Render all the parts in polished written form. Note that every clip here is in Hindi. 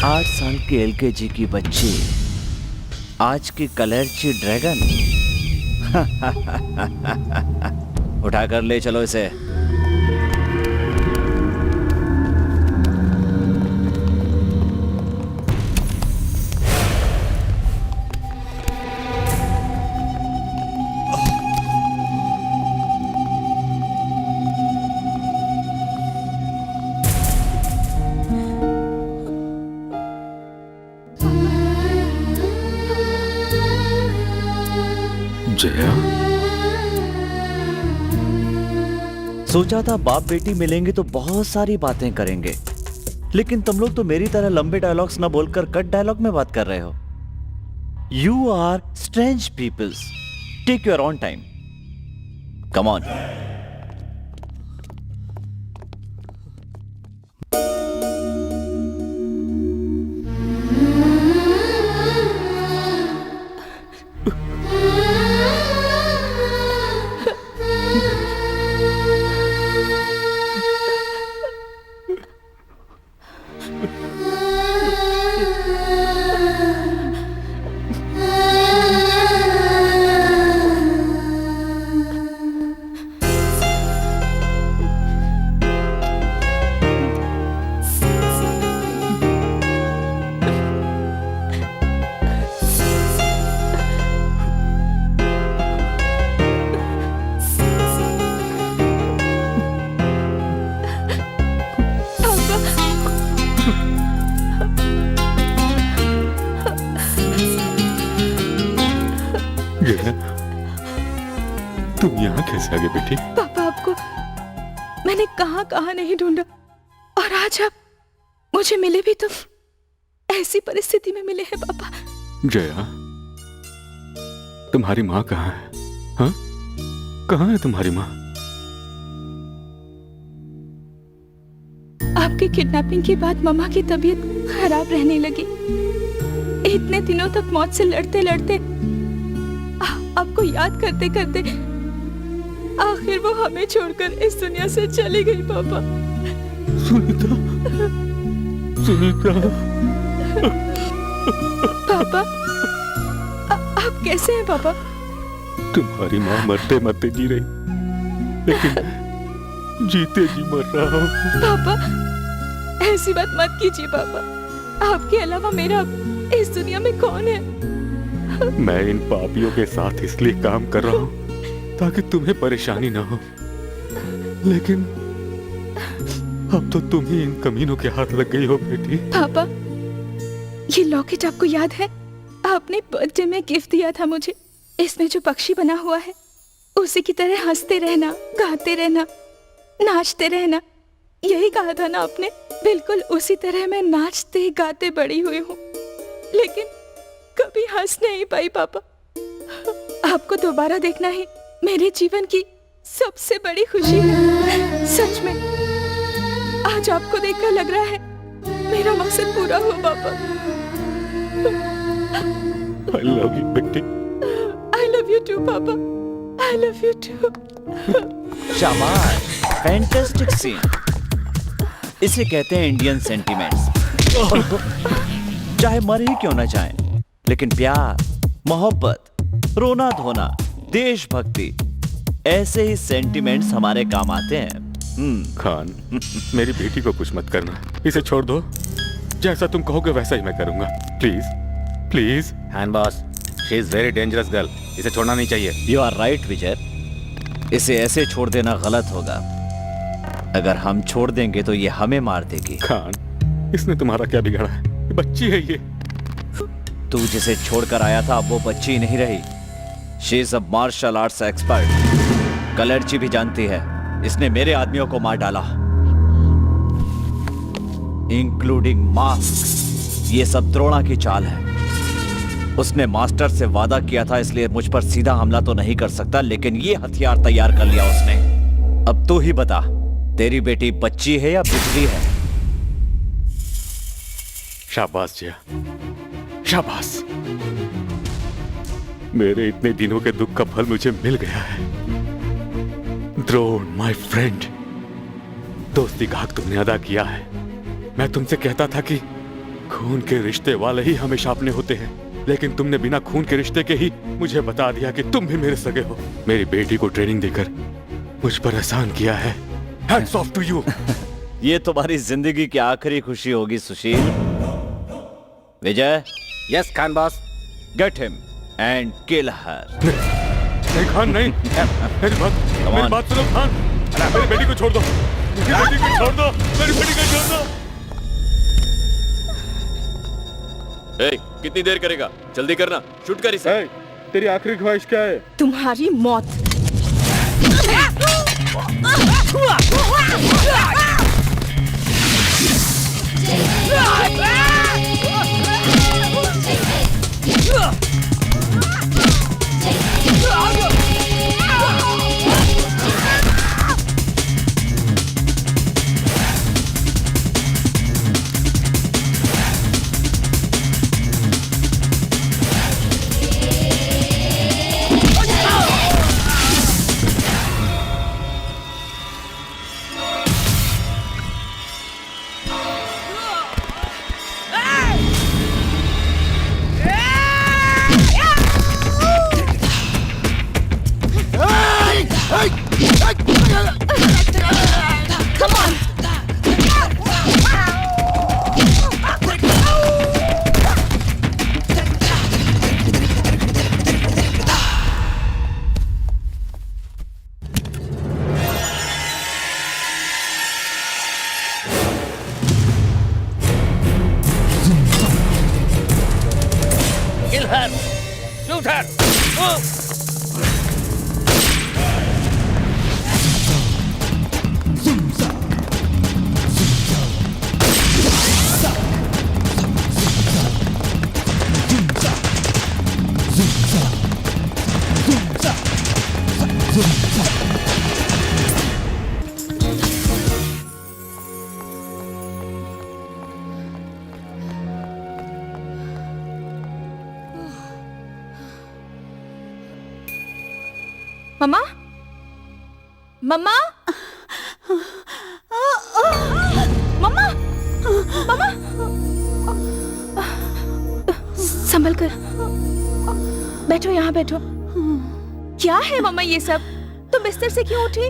8 साल की एलकेजी की बच्ची आज की कलर्ची ड्रैगन। उठाकर ले चलो इसे। जया, सोचा था बाप बेटी मिलेंगे तो बहुत सारी बातें करेंगे, लेकिन तुम लोग तो मेरी तरह लंबे डायलॉग्स ना बोलकर कट डायलॉग में बात कर रहे हो। You are strange peoples, take your own time, come on. Jaya, तुम यहाँ कैसे आ गए बेटी? पापा, आपको मैंने कहाँ कहाँ नहीं ढूंढा, और आज आप मुझे मिले भी तो ऐसी परिस्थिति में मिले हैं पापा। जया, तुम्हारी माँ कहाँ है? हाँ, कहाँ है तुम्हारी माँ? आपकी किडनैपिंग के बाद मम्मा की तबीयत खराब रहने लगी। इतने दिनों तक मौत से लड़ते लड़ते, आपको याद करते करते आखिर वो हमें छोड़कर इस दुनिया से चली गई पापा। सुनीता, सुनीता। पापा, आप कैसे हैं पापा? तुम्हारी माँ मरते मरते जी रही, लेकिन जीते जी मर रहा हूँ। पापा, ऐसी बात मत कीजिए पापा। आपके अलावा मेरा इस दुनिया में कौन है? मैं इन पापियों के साथ इसलिए काम कर रहा हूँ ताकि तुम्हें परेशानी ना हो, लेकिन अब तो तुम ही इन कमीनों के हाथ लग गई हो बेटी। पापा, ये लॉकेट आपको याद है? आपने बर्थडे में गिफ्ट दिया था मुझे। इसमें जो पक्षी बना हुआ है, उसी की तरह हंसते रहना, गाते रहना, नाचते रहना, यही कहा था ना आपने? बिल्कुल उसी तरह मैं नाचते गाते बड़ी हुई हूँ, लेकिन कभी हंस नहीं पाई पापा। आपको दोबारा देखना ही मेरे जीवन की सबसे बड़ी खुशी है। सच में आज आपको देखकर लग रहा है मेरा मकसद पूरा हो पापा। I love you बेटी। I love you too पापा। I love you too। शाबाश, फैंटास्टिक सीन। इसे कहते हैं इंडियन सेंटिमेंट्स। चाहे मर ही क्यों ना जाए, लेकिन प्यार, मोहब्बत, रोना धोना, देशभक्ति, ऐसे ही सेंटिमेंट्स हमारे काम आते हैं। खान, मेरी बेटी को कुछ मत करना, इसे छोड़ दो। जैसा तुम कहोगे वैसा ही मैं करूंगा। Please please. Hand boss, she is very dangerous girl, इसे छोड़ना नहीं चाहिए। यू आर राइट विजय, इसे ऐसे छोड़ देना गलत होगा। अगर हम छोड़ देंगे तो ये हमें मार देगी। खान, इसने तुम्हारा क्या बिगाड़ा है? ये बच्ची है ये। तू जिसे छोड़कर आया था अब वो बच्ची नहीं रही। She is a martial arts expert. कलर्ची भी जानती है इसने मेरे आदमियों को मार डाला, इंक्लूडिंग मास्क। ये सब द्रोणा की चाल है। उसने मास्टर से वादा किया था, इसलिए मुझ पर सीधा हमला तो नहीं कर सकता, लेकिन ये हथियार तैयार कर लिया उसने। अब तू ही बता, तेरी बेटी बच्ची है या बिजली है? शाबाश जया, शाबाश। मेरे इतने दिनों के दुख का फल मुझे मिल गया है। द्रोण माय फ्रेंड, दोस्ती का हक तुमने अदा किया है। मैं तुमसे कहता था कि खून के रिश्ते वाले ही हमेशा अपने होते हैं, लेकिन तुमने बिना खून के रिश्ते के ही मुझे बता दिया कि तुम भी मेरे सगे हो। मेरी बेटी को ट्रेनिंग देकर मुझ पर एहसान किया है। Hats off to you. ये तुम्हारी जिंदगी की आखिरी खुशी होगी Sushil. Vijay, yes Khan boss. Get him and kill her. नहीं खान नहीं, मेरी बात सुनो खान। मेरी बेटी को छोड़ दो, मेरी बेटी को छोड़ दो, मेरी बेटी को छोड़ दो। कितनी देर करेगा? जल्दी करना, शूट कर इसे। तेरी आखिरी ख्वाहिश क्या है? तुम्हारी मौत। किल हर, शूट हर। मम्मा, मम्मा, मम्मा, मम्मा, संभल कर बैठो, यहाँ बैठो। क्या है मम्मा ये सब? तुम बिस्तर से क्यों उठी?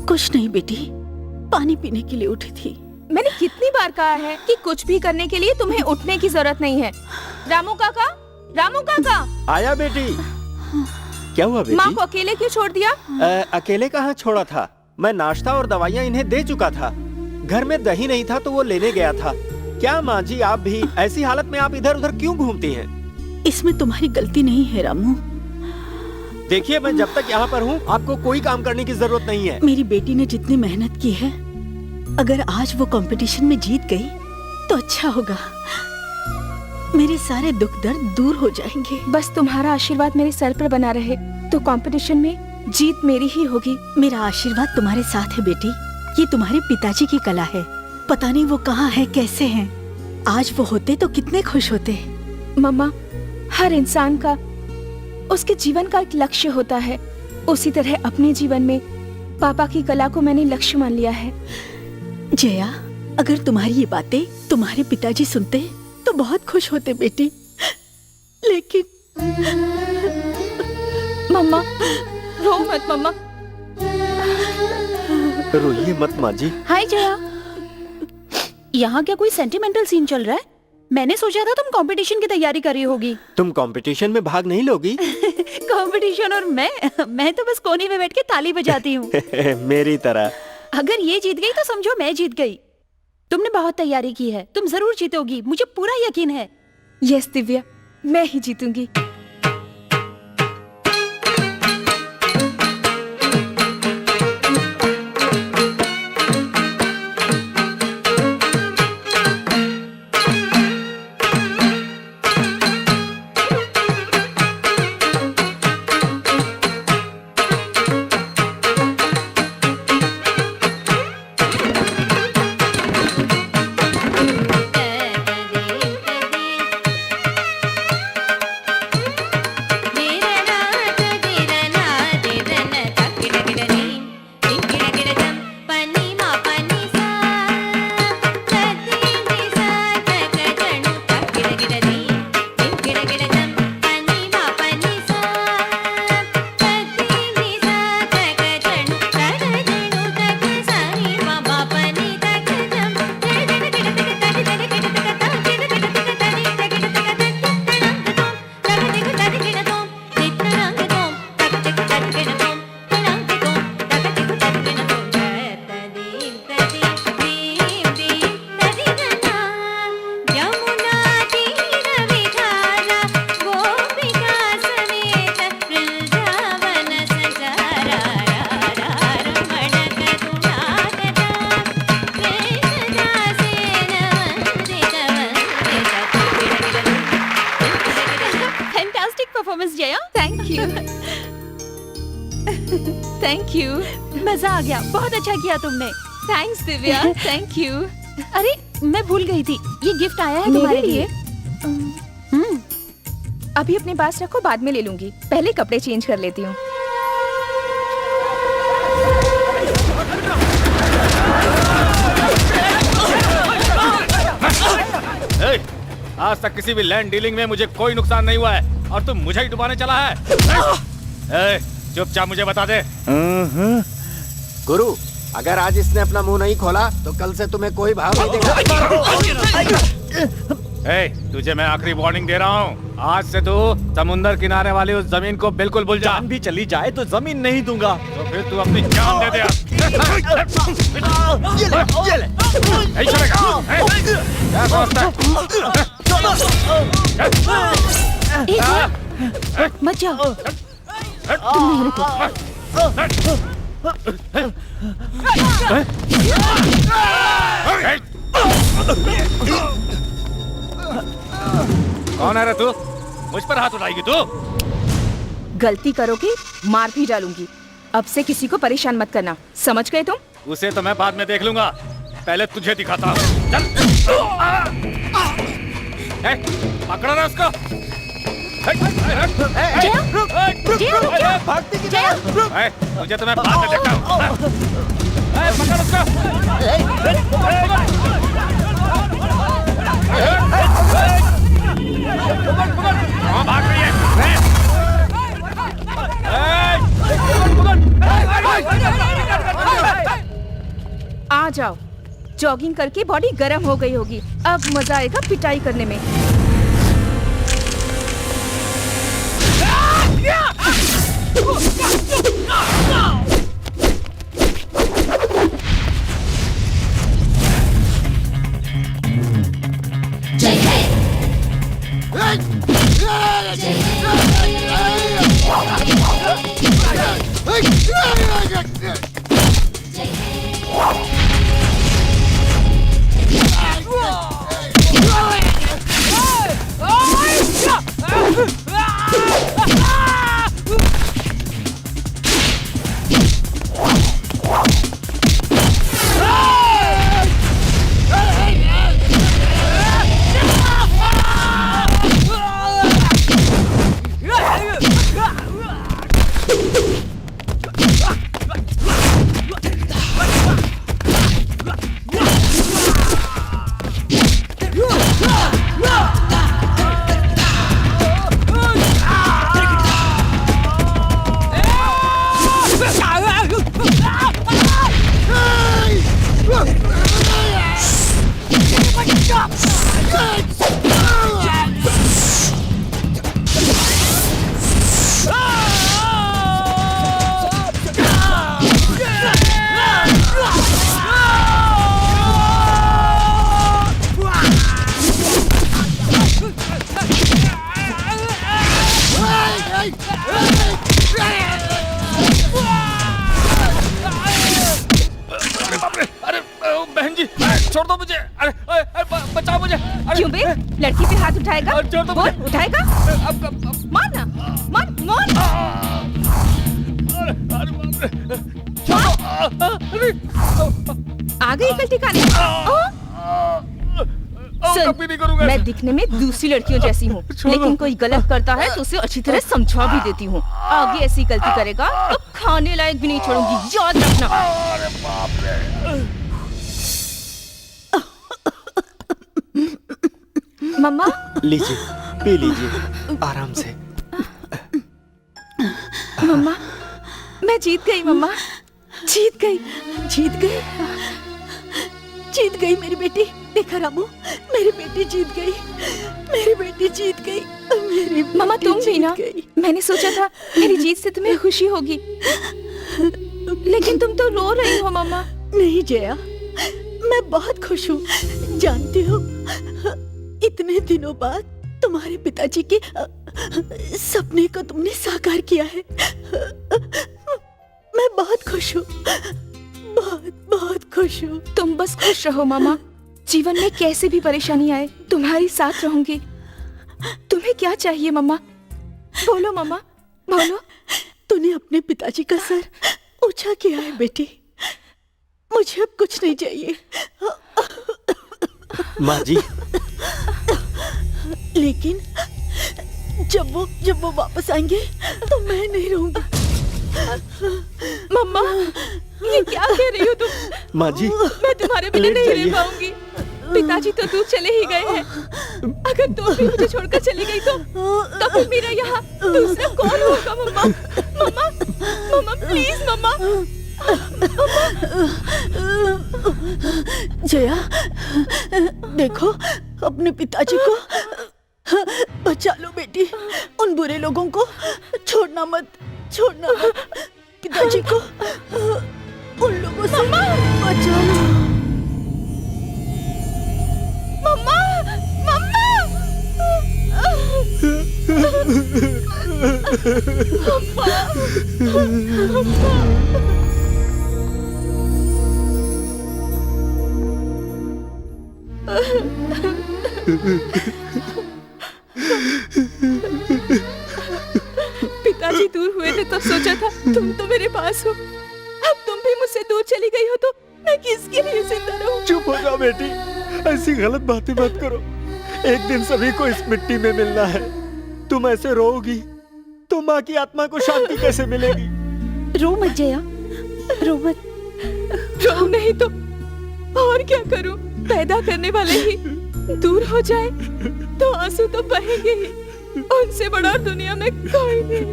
कुछ नहीं बेटी, पानी पीने के लिए उठी थी। मैंने कितनी बार कहा है कि कुछ भी करने के लिए तुम्हें उठने की जरूरत नहीं है। रामू काका, रामू काका। आया बेटी। क्या हुआ बेटी? माँ को अकेले क्यों छोड़ दिया? अकेले कहाँ छोड़ा था? मैं नाश्ता और दवाइयाँ इन्हें दे चुका था। घर में दही नहीं था तो वो लेने गया था। क्या माँ जी, आप भी ऐसी हालत में आप इधर उधर क्यों घूमती हैं? इसमें तुम्हारी गलती नहीं है रामू। देखिए, मैं जब तक यहाँ पर हूँ आपको कोई काम करने की जरूरत नहीं है। मेरी बेटी ने जितनी मेहनत की है, अगर आज वो कंपटीशन में जीत गई तो अच्छा होगा। मेरे सारे दुख दर्द दूर हो जाएंगे। बस तुम्हारा आशीर्वाद मेरे सर पर बना रहे तो कंपटीशन में जीत मेरी ही होगी। मेरा आशीर्वाद तुम्हारे साथ है बेटी। ये तुम्हारे पिताजी की कला है। पता नहीं वो कहाँ है, कैसे हैं। आज वो होते तो कितने खुश होते। मम्मा, हर इंसान का उसके जीवन का एक लक्ष्य होता है। उसी तरह अपने जीवन में पापा की कला को मैंने लक्ष्य मान लिया है। जया, अगर तुम्हारी ये बातें तुम्हारे पिताजी सुनते तो बहुत खुश होते बेटी। लेकिन मम्मा, रो मत मम्मा। रोइए मत माँ जी। हाय जया, यहाँ क्या कोई सेंटिमेंटल सीन चल रहा है? मैंने सोचा था तुम कंपटीशन की तैयारी कर रही होगी। तुम कंपटीशन में भाग नहीं लोगी? कंपटीशन और मैं तो बस कोने में बैठ के ताली बजाती हूँ। मेरी तरह। अगर ये जीत गई तो समझो मैं जीत गई। तुमने बहुत तैयारी की है, तुम जरूर जीतोगी, मुझे पूरा यकीन है। यस दिव्या, मैं ही जीतूंगी। You thank you. मजा आ गया, बहुत अच्छा किया तुमने। Thanks Divya, thank you. अरे मैं भूल गई थी, ये गिफ्ट आया है मेरे तुम्हारे लिए? लिए। अभी अपने पास रखो, बाद में ले लूंगी। पहले कपड़े चेंज कर लेती हूँ। ए, आज तक किसी भी लैंड डीलिंग में मुझे कोई नुकसान नहीं हुआ है और तुम मुझे ही डुबाने चला है। ए, चुपचाप मुझे बता दे। गुरु, अगर आज इसने अपना मुंह नहीं खोला तो कल से तुम्हें कोई भाव नहीं देगा। ए, तुझे मैं आखिरी वार्निंग दे रहा हूँ, आज से तू समुंदर किनारे वाली उस जमीन को बिल्कुल भूल जा। जान भी चली जाए तो जमीन नहीं दूंगा। तो फिर तू अपनी जान दे दे। नहीं चलेगा। क्या समझता है? एक मत जाओ, तुम नहीं रुको। कौन है रे तू? मुझ पर हाथ उठाएगी तू? गलती करोगे मार भी डालूंगी। अब से किसी को परेशान मत करना, समझ गए तुम? उसे तो मैं बाद में देख लूंगा, पहले तुझे दिखाता हूँ। चल। पकड़ो ना उसको। जया, जया रुक जा। जया, तुझे तो मैं बाद में देखता हूँ। पकड़ उसको। कहाँ भाग रही है? आ जाओ, जॉगिंग करके बॉडी गर्म हो गई होगी। अब मजा आएगा पिटाई करने में। छोड़ दो मुझे। अरे बचाओ मुझे। क्यों बे? लड़की पे हाथ उठाएगा? छोड़ दो बोल, मुझे। उठाएगा? मार ना, मार, मार। आ गई कल ठिकाने। सुन, कभी नहीं करूंगा। मैं दिखने में दूसरी लड़कियों जैसी हूँ, लेकिन कोई गलत करता है तो उसे अच्छी तरह समझा भी देती हूँ। आगे ऐसी गलती करेगा तो खाने लायक भी नहीं छोड़ूंगी, याद रखना। अरे बाप रे। मम्मा, लीजिए, पी लीजिए आराम से। मम्मा, मैं जीत गई। मम्मा, जीत गई। जीत गई, जीत गई मेरी बेटी। देखा रामू, मेरी बेटी जीत गई, मेरी बेटी जीत गई, मेरी मम्मा बेटी तुम भी जीत ना, गई। मैंने सोचा था मेरी जीत से तुम्हें खुशी होगी, लेकिन तुम तो रो रही हो। मम्मा, नहीं जया, मैं बहुत खुश हूँ। जानती हो, इतने दिनों बाद तुम्हारे पिताजी के सपने को तुमने साकार किया है। मैं बहुत खुश हूँ, बहुत बहुत खुश हूँ। तुम बस खुश रहो मामा। जीवन में कैसे भी परेशानी आए, तुम्हारी साथ रहूंगी। तुम्हें क्या चाहिए मम्मा? बोलो मम्मा। बोलो। तूने अपने पिताजी का सर ऊंचा किया है बेटी। मुझे अब कुछ नहीं चाहिए। माँ जी, लेकिन जब वो वापस आएंगे तो मैं नहीं रहूंगी। मम्मा, ये क्या कह रही हो तुम? माँ जी, मैं तुम्हारे बिना लेट नहीं जाइए। रह पाऊंगी। पिताजी तो दूर चले ही गए हैं। अगर तुम भी मुझे छोड़कर चली गई तो फिर मेरा यहाँ दूसरा कौन होगा? मम्मा, मम्मा, मम्मा, प्लीज मम्मा। जया, देखो अपने पिताजी को बचा लो बेटी। उन बुरे लोगों को छोड़ना मत। पिताजी को उन लोगों से बचा लो। मम्मा, मम्मा, पिताजी दूर हुए थे तब सोचा था तुम तो मेरे पास हो। अब तुम भी मुझसे दूर चली गई हो तो मैं किसके लिए जिंदा रहूं? चुप हो जाओ बेटी, ऐसी गलत बातें मत करो। एक दिन सभी को इस मिट्टी में मिलना है। तुम ऐसे रोओगी तो माँ की आत्मा को शांति कैसे मिलेगी? रो मत जया, रो मत। रो नहीं तो और क्या करूं? पैदा करने वाले ही दूर हो जाए तो आंसू तो बहेंगे ही। उनसे बड़ा दुनिया में कोई नहीं।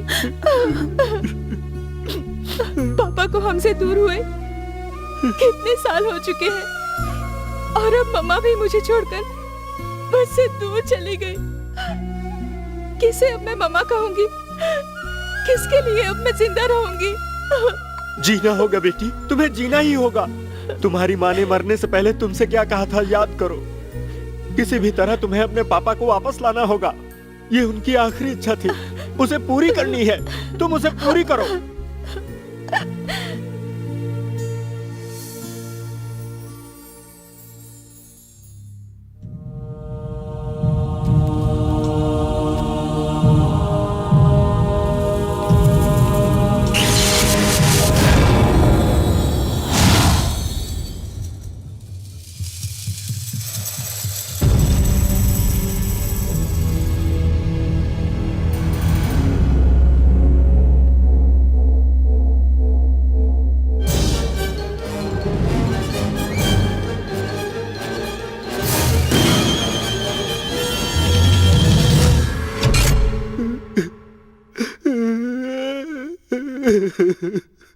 पापा को हमसे दूर हुए कितने साल हो चुके हैं और अब मम्मा भी मुझे छोड़कर मुझसे दूर चली गई। किसे अब मैं मम्मा कहूंगी? किसके लिए अब मैं जिंदा रहूंगी? जीना होगा बेटी, तुम्हें जीना ही होगा। तुम्हारी माँ ने मरने से पहले तुमसे क्या कहा था याद करो। किसी भी तरह तुम्हें अपने पापा को वापस लाना होगा। ये उनकी आखिरी इच्छा थी, उसे पूरी करनी है। तुम उसे पूरी करो।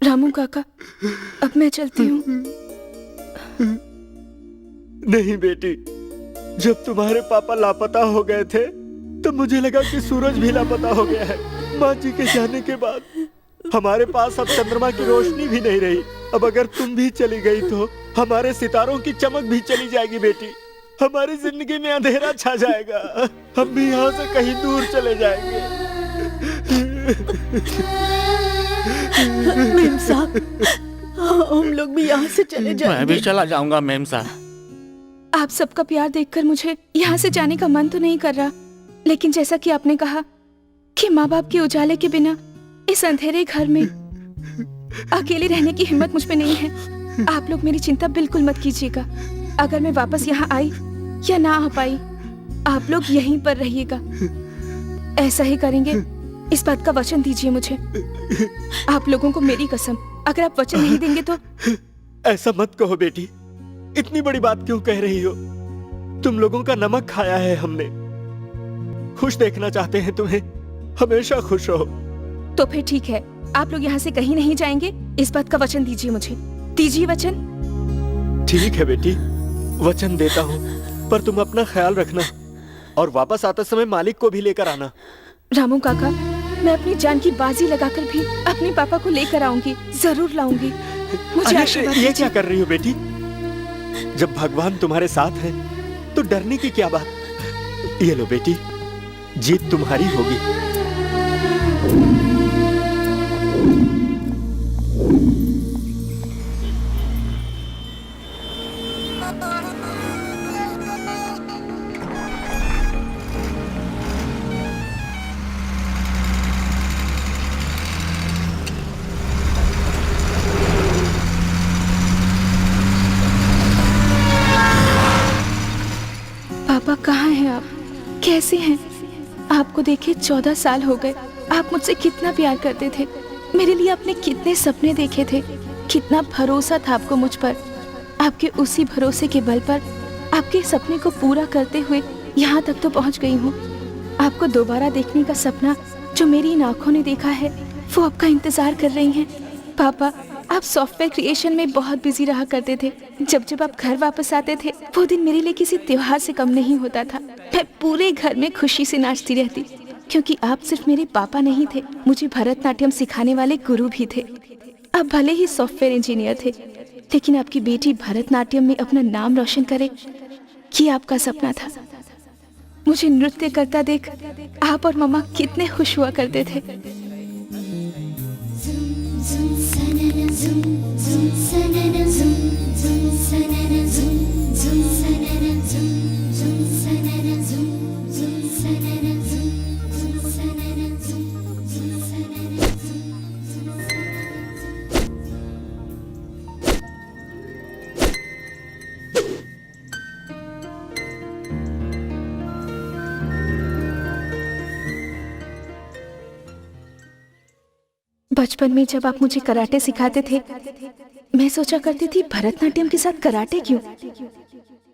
रामू काका, अब मैं चलती हूँ। नहीं बेटी, जब तुम्हारे पापा लापता हो गए थे तो मुझे लगा कि सूरज भी लापता हो गया है। माँ जी के जाने के बाद हमारे पास अब चंद्रमा की रोशनी भी नहीं रही। अब अगर तुम भी चली गई तो हमारे सितारों की चमक भी चली जाएगी बेटी। हमारी जिंदगी में अंधेरा छा जाएगा। हम भी यहाँ से कहीं दूर चले जाएंगे। मेम साहब, हम लोग भी यहाँ से चले जाएंगे। मैं भी चला जाऊंगा मेम साहब। आप सबका प्यार देखकर मुझे यहाँ से जाने का मन तो नहीं कर रहा, लेकिन जैसा कि आपने कहा कि माँ बाप के उजाले के बिना इस अंधेरे घर में अकेले रहने की हिम्मत मुझ में नहीं है। आप लोग मेरी चिंता बिल्कुल मत कीजिएगा। अगर मैं वापस यहाँ आई या ना आ पाई, आप लोग यहीं पर रहिएगा। ऐसा ही करेंगे, इस बात का वचन दीजिए मुझे। आप लोगों को मेरी कसम, अगर आप वचन नहीं देंगे तो। ऐसा मत कहो बेटी, इतनी बड़ी बात क्यों कह रही हो? तुम लोगों का नमक खाया है हमने। खुश देखना चाहते हैं तुम्हें, हमेशा खुश रहो। तो फिर ठीक है, आप लोग यहाँ से कहीं नहीं जाएंगे, इस बात का वचन दीजिए मुझे। दीजिए वचन। ठीक है बेटी, वचन देता हूँ, पर तुम अपना ख्याल रखना और वापस आते समय मालिक को भी लेकर आना। रामू काका, मैं अपनी जान की बाजी लगाकर भी अपने पापा को लेकर आऊंगी, जरूर लाऊंगी। मुझे अरे, आशीर्वाद ये दीजिए। क्या कर रही हो बेटी? जब भगवान तुम्हारे साथ है तो डरने की क्या बात? ये लो बेटी, जीत तुम्हारी होगी। कैसे हैं? आपको देखे 14 साल हो गए। आप मुझसे कितना प्यार करते थे, मेरे लिए आपने कितने सपने देखे थे, कितना भरोसा था आपको मुझ पर। आपके उसी भरोसे के बल पर आपके सपने को पूरा करते हुए यहाँ तक तो पहुँच गई हूँ। आपको दोबारा देखने का सपना जो मेरी इन आंखों ने देखा है, वो आपका इंतजार कर रही हैं। पापा, आप सॉफ्टवेयर क्रिएशन में बहुत बिजी रहा करते थे। जब जब आप घर वापस आते थे, वो दिन मेरे लिए किसी त्योहार से कम नहीं होता था। मैं पूरे घर में खुशी से नाचती रहती, क्योंकि आप सिर्फ मेरे पापा नहीं थे, मुझे भरतनाट्यम सिखाने वाले गुरु भी थे। आप भले ही सॉफ्टवेयर इंजीनियर थे, लेकिन आपकी बेटी भरतनाट्यम में अपना नाम रोशन करे, ये आपका सपना था। मुझे नृत्य करता देख आप और मम्मा कितने खुश हुआ करते थे। बचपन में जब आप मुझे कराटे सिखाते थे, मैं सोचा करती थी भरतनाट्यम के साथ कराटे क्यों।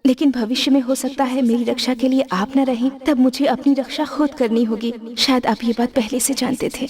लेकिन भविष्य में हो सकता है मेरी रक्षा के लिए आप न रहें, तब मुझे अपनी रक्षा खुद करनी होगी। शायद आप ये बात पहले से जानते थे।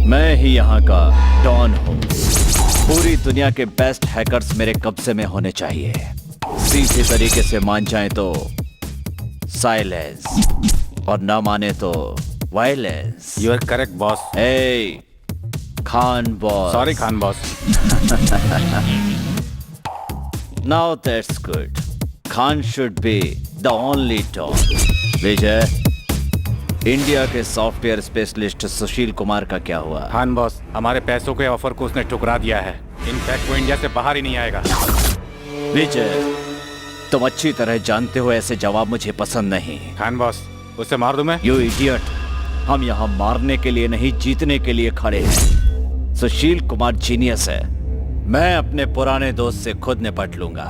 मैं ही यहाँ का डॉन हूँ। पूरी दुनिया के बेस्ट हैकर्स मेरे कब्जे में होने चाहिए। सीधे तरीके से मान जाए तो साइलेंस, और ना माने तो violence. You are correct boss. ए Khan boss. Sorry Khan boss. Now that's good. Khan should be the only don. Vijay, India के सॉफ्टवेयर स्पेशलिस्ट सुशील कुमार का क्या हुआ? खान बॉस, हमारे पैसों के ऑफर को उसने ठुकरा दिया है। इनफैक्ट वो इंडिया से बाहर ही नहीं आएगा। विजय, तुम अच्छी तरह जानते हो ऐसे जवाब मुझे पसंद नहीं। खान बॉस, उसे मार दूं मैं? यू इडियट, हम यहाँ मारने के लिए नहीं जीतने के लिए खड़े हैं। सुशील कुमार जीनियस है। मैं अपने पुराने दोस्त से खुद निपट लूंगा।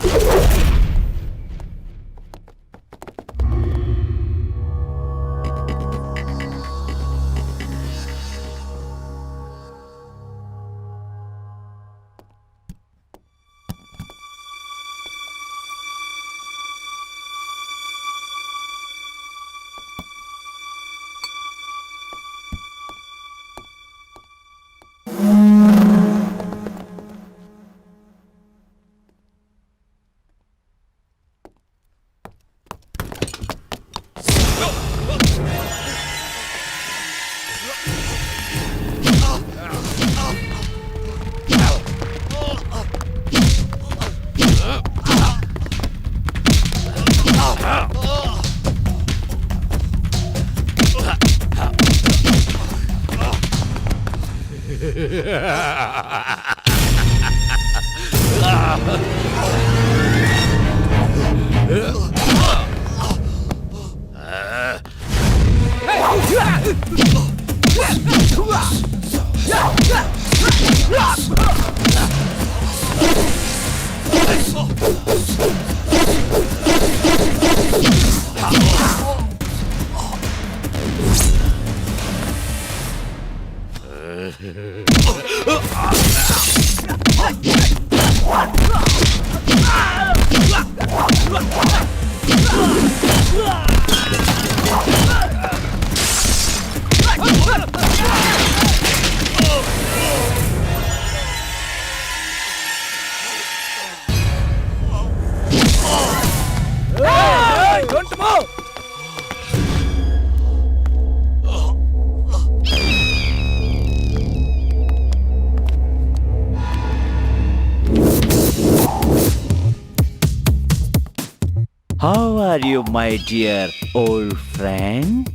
How are you, my dear old friend?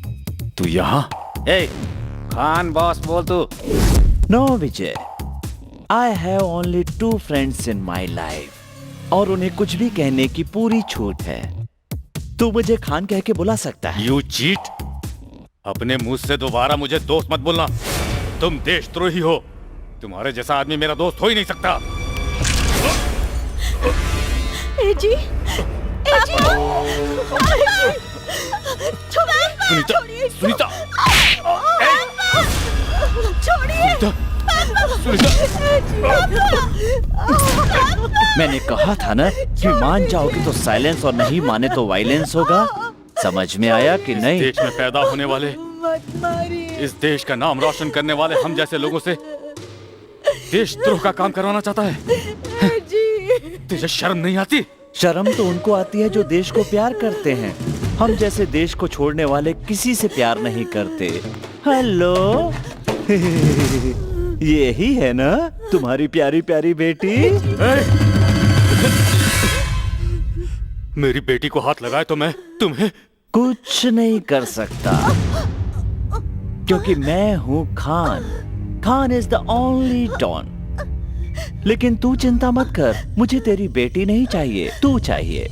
तू यहाँ? ए, खान बॉस बोल तू। No, Vijay. I have only 2 friends in my life. और उन्हें कुछ भी कहने की पूरी छूट है। तू मुझे खान कह के बुला सकता है। You cheat. अपने मुंह से दोबारा मुझे दोस्त मत बोलना। तुम देशद्रोही हो। तुम्हारे जैसा आदमी मेरा दोस्त हो ही नहीं सकता। ए जी, ए जी, सुनीता, सुनीता, छोड़िए। मैंने कहा था ना कि मान जाओगे तो साइलेंस और नहीं माने तो वायलेंस होगा। समझ में आया कि इस नहीं? देश में पैदा होने वाले, इस देश का नाम रोशन करने वाले हम जैसे लोगों से देशद्रोह का काम करवाना चाहता है। तुझे शर्म नहीं आती? शर्म तो उनको आती है जो देश को प्यार करते हैं। हम जैसे देश को छोड़ने वाले किसी से प्यार नहीं करते। हेलो यही है ना तुम्हारी प्यारी प्यारी बेटी? मेरी बेटी को हाथ लगाए तो मैं तुम्हें कुछ नहीं कर सकता क्योंकि मैं हूं Khan. Khan is the only don. लेकिन तू चिंता मत कर, मुझे तेरी बेटी नहीं चाहिए, तू चाहिए।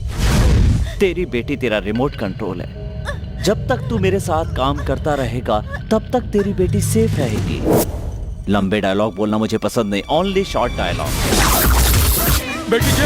तेरी बेटी तेरा रिमोट कंट्रोल है। जब तक तू मेरे साथ काम करता रहेगा तब तक तेरी बेटी सेफ रहेगी। लंबे डायलॉग बोलना मुझे पसंद नहीं, ओनली शॉर्ट डायलॉग। बेटी जी,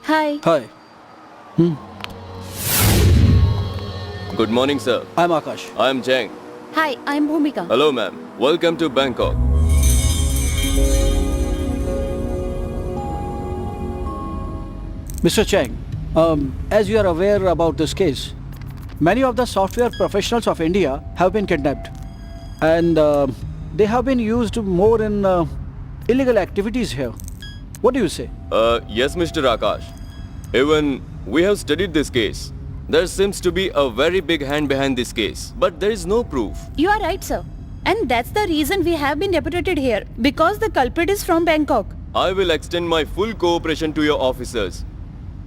Hi. Hi, Good morning, sir. I'm Akash. I'm Jang. Hi, I'm Bhumika. Hello, ma'am. Welcome to Bangkok. Mr. Chang, as you are aware about this case, many of the software professionals of India have been kidnapped and they have been used more in illegal activities here. What do you say? Yes, Mr. Akash. Even we have studied this case. There seems to be a very big hand behind this case, but there is no proof. You are right, sir. And that's the reason we have been deputed here, because the culprit is from Bangkok. I will extend my full cooperation to your officers.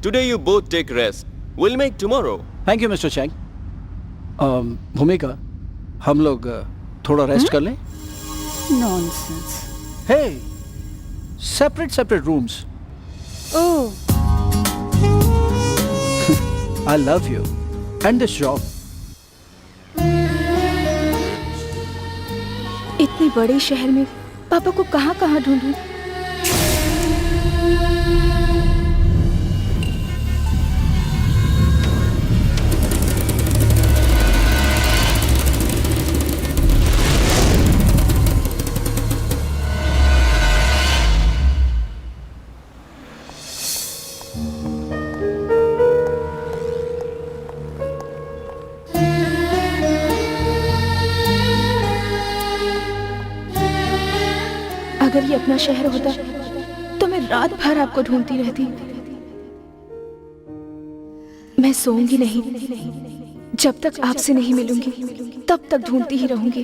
Today you both take rest. We'll make tomorrow. Thank you, Mr. Chang. भूमिका, हम लोग थोड़ा रेस्ट कर लें? Nonsense. Hey, separate rooms. Oh. I love you and this job. इतने बड़े शहर में पापा को कहाँ कहाँ ढूंढूं? अगर ये अपना शहर होता तो मैं रात भर आपको ढूंढती रहती। मैं सोऊंगी नहीं जब तक आपसे नहीं मिलूंगी, तब तक ढूंढती ही रहूंगी।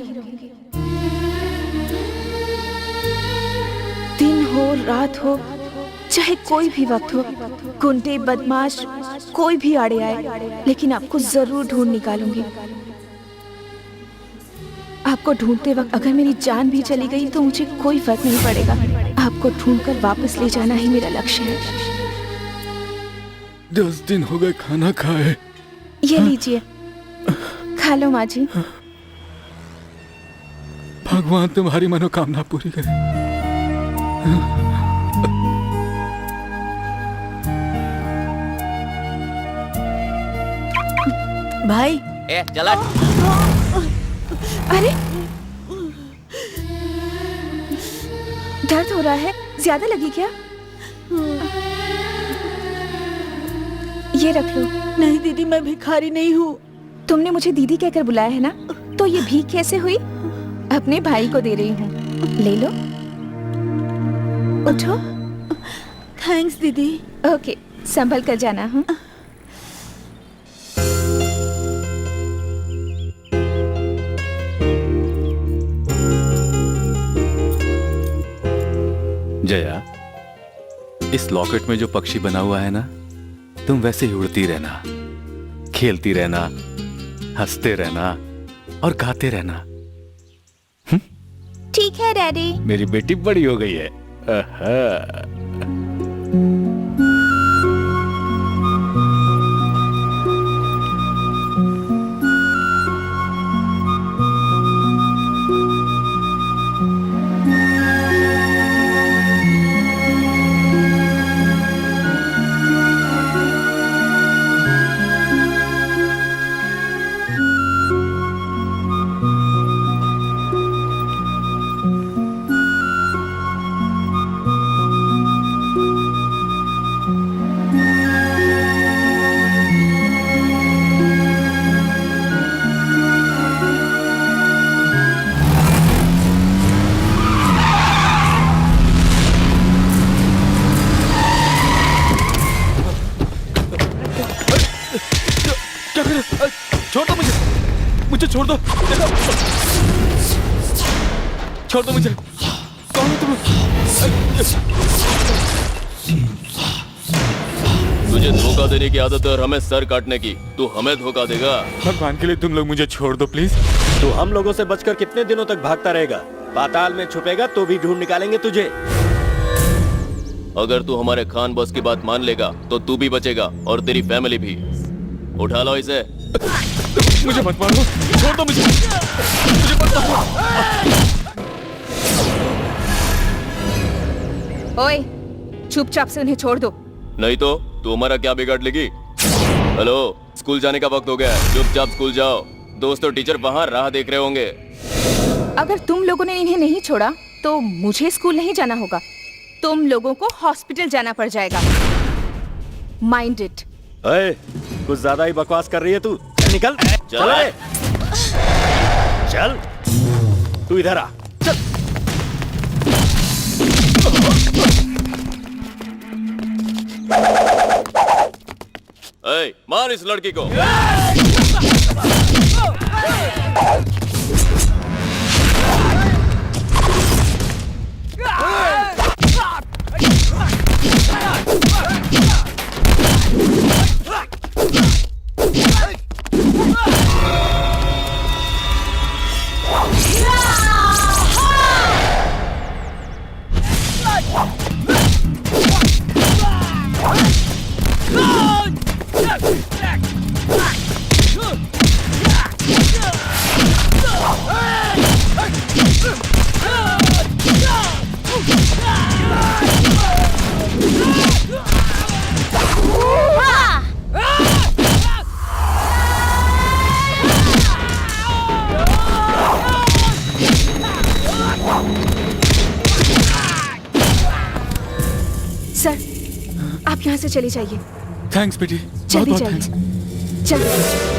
दिन हो रात हो चाहे कोई भी वक्त हो, गुंडे बदमाश कोई भी आड़े आए, लेकिन आपको जरूर ढूंढ निकालूंगी। आपको ढूंढते वक्त अगर मेरी जान भी चली गई तो मुझे कोई फर्क नहीं पड़ेगा। आपको ढूंढकर वापस ले जाना ही मेरा लक्ष्य है। 10 दिन हो गए खाना खाए। ये लीजिए, खा लो माँ जी। भगवान तुम्हारी मनोकामना पूरी करे। भाई ए चला। अरे दर्द हो रहा है, ज्यादा लगी क्या? ये रख लो। नहीं दीदी, मैं भिखारी नहीं हूँ। तुमने मुझे दीदी कहकर बुलाया है ना, तो ये भीख कैसे हुई? अपने भाई को दे रही हूँ, ले लो। उठो। थैंक्स दीदी। ओके, संभल कर जाना। हाँ, जया, इस लॉकेट में जो पक्षी बना हुआ है ना, तुम वैसे ही उड़ती रहना, खेलती रहना, हंसते रहना और गाते रहना। ठीक है डैडी। मेरी बेटी बड़ी हो गई है। छोड़ दो मुझे छोड़ दो, छोड़ दो मुझे। कौन हो तुम? तुझे धोखा देने की आदत है और हमें सर काटने की। तू हमें धोखा देगा? भगवान के लिए तुम लोग मुझे छोड़ दो प्लीज। तू हम लोगों से बचकर कितने दिनों तक भागता रहेगा? पाताल में छुपेगा तो भी ढूंढ निकालेंगे तुझे। अगर तू हमारे खान बॉस की बात मान लेगा तो तू भी बचेगा और तेरी फैमिली भी। उठा लो इसे। मुझे मत मारो, छोड़ दो मुझे मत मारो। ओए, चुपचाप से उन्हें छोड़ दो। नहीं तो तू हमारा क्या बिगाड़ लेगी? हेलो, स्कूल जाने का वक्त हो गया है, चुपचाप स्कूल जाओ। दोस्त और टीचर बाहर राह देख रहे होंगे। अगर तुम लोगों ने इन्हें नहीं छोड़ा तो मुझे स्कूल नहीं जाना होगा। तुम लोगों को हॉस्पिटल जाना पड़ जाएगा। Mind it. अरे, कुछ ज्यादा ही बकवास कर रही है तू। निकल। चल रे। चल, तू इधर आ। चल। ए, मार इस लड़की को। आप यहाँ से चली जाइए, थैंक्स बेटी, जल्दी बहुत जाइए, थैंक्स। जल्दी।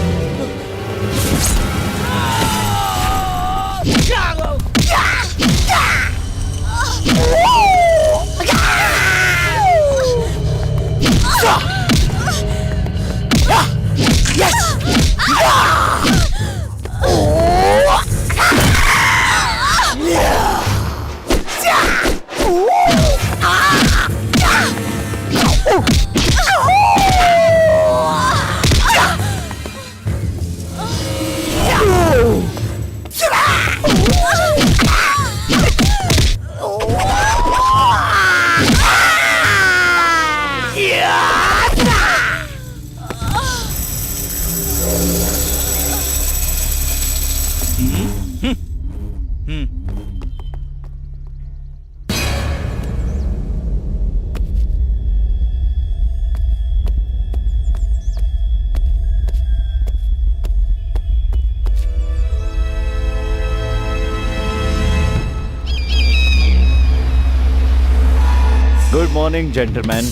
Good morning gentleman.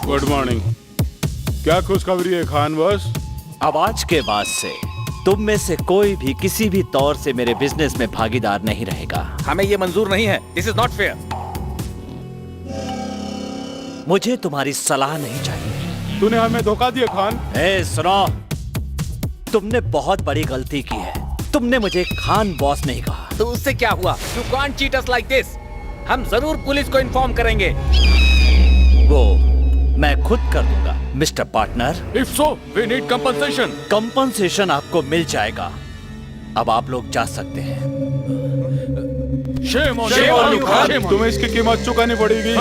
Good morning. क्या खुशखबरी है खान बॉस? अब आज के बाद से तुम में से कोई भी किसी भी तौर से मेरे बिजनेस में भागीदार नहीं रहेगा। हमें ये मंजूर नहीं है। This is not fair. मुझे तुम्हारी सलाह नहीं चाहिए। तूने हमें धोखा दिया खान। ए सुनो, तुमने बहुत बड़ी गलती की है। तुमने मुझे खान बॉस नहीं कहा। तो उससे क्या हुआ? You can't cheat us like this. हम जरूर पुलिस को इन्फॉर्म करेंगे। वो मैं खुद कर दूंगा mister partner. If so we need compensation. Compensation आपको मिल जाएगा। अब आप लोग जा सकते हैं। Shame on Shame you on Khan. you, तुम्हें इसकी कीमत चुकानी पड़ेगी।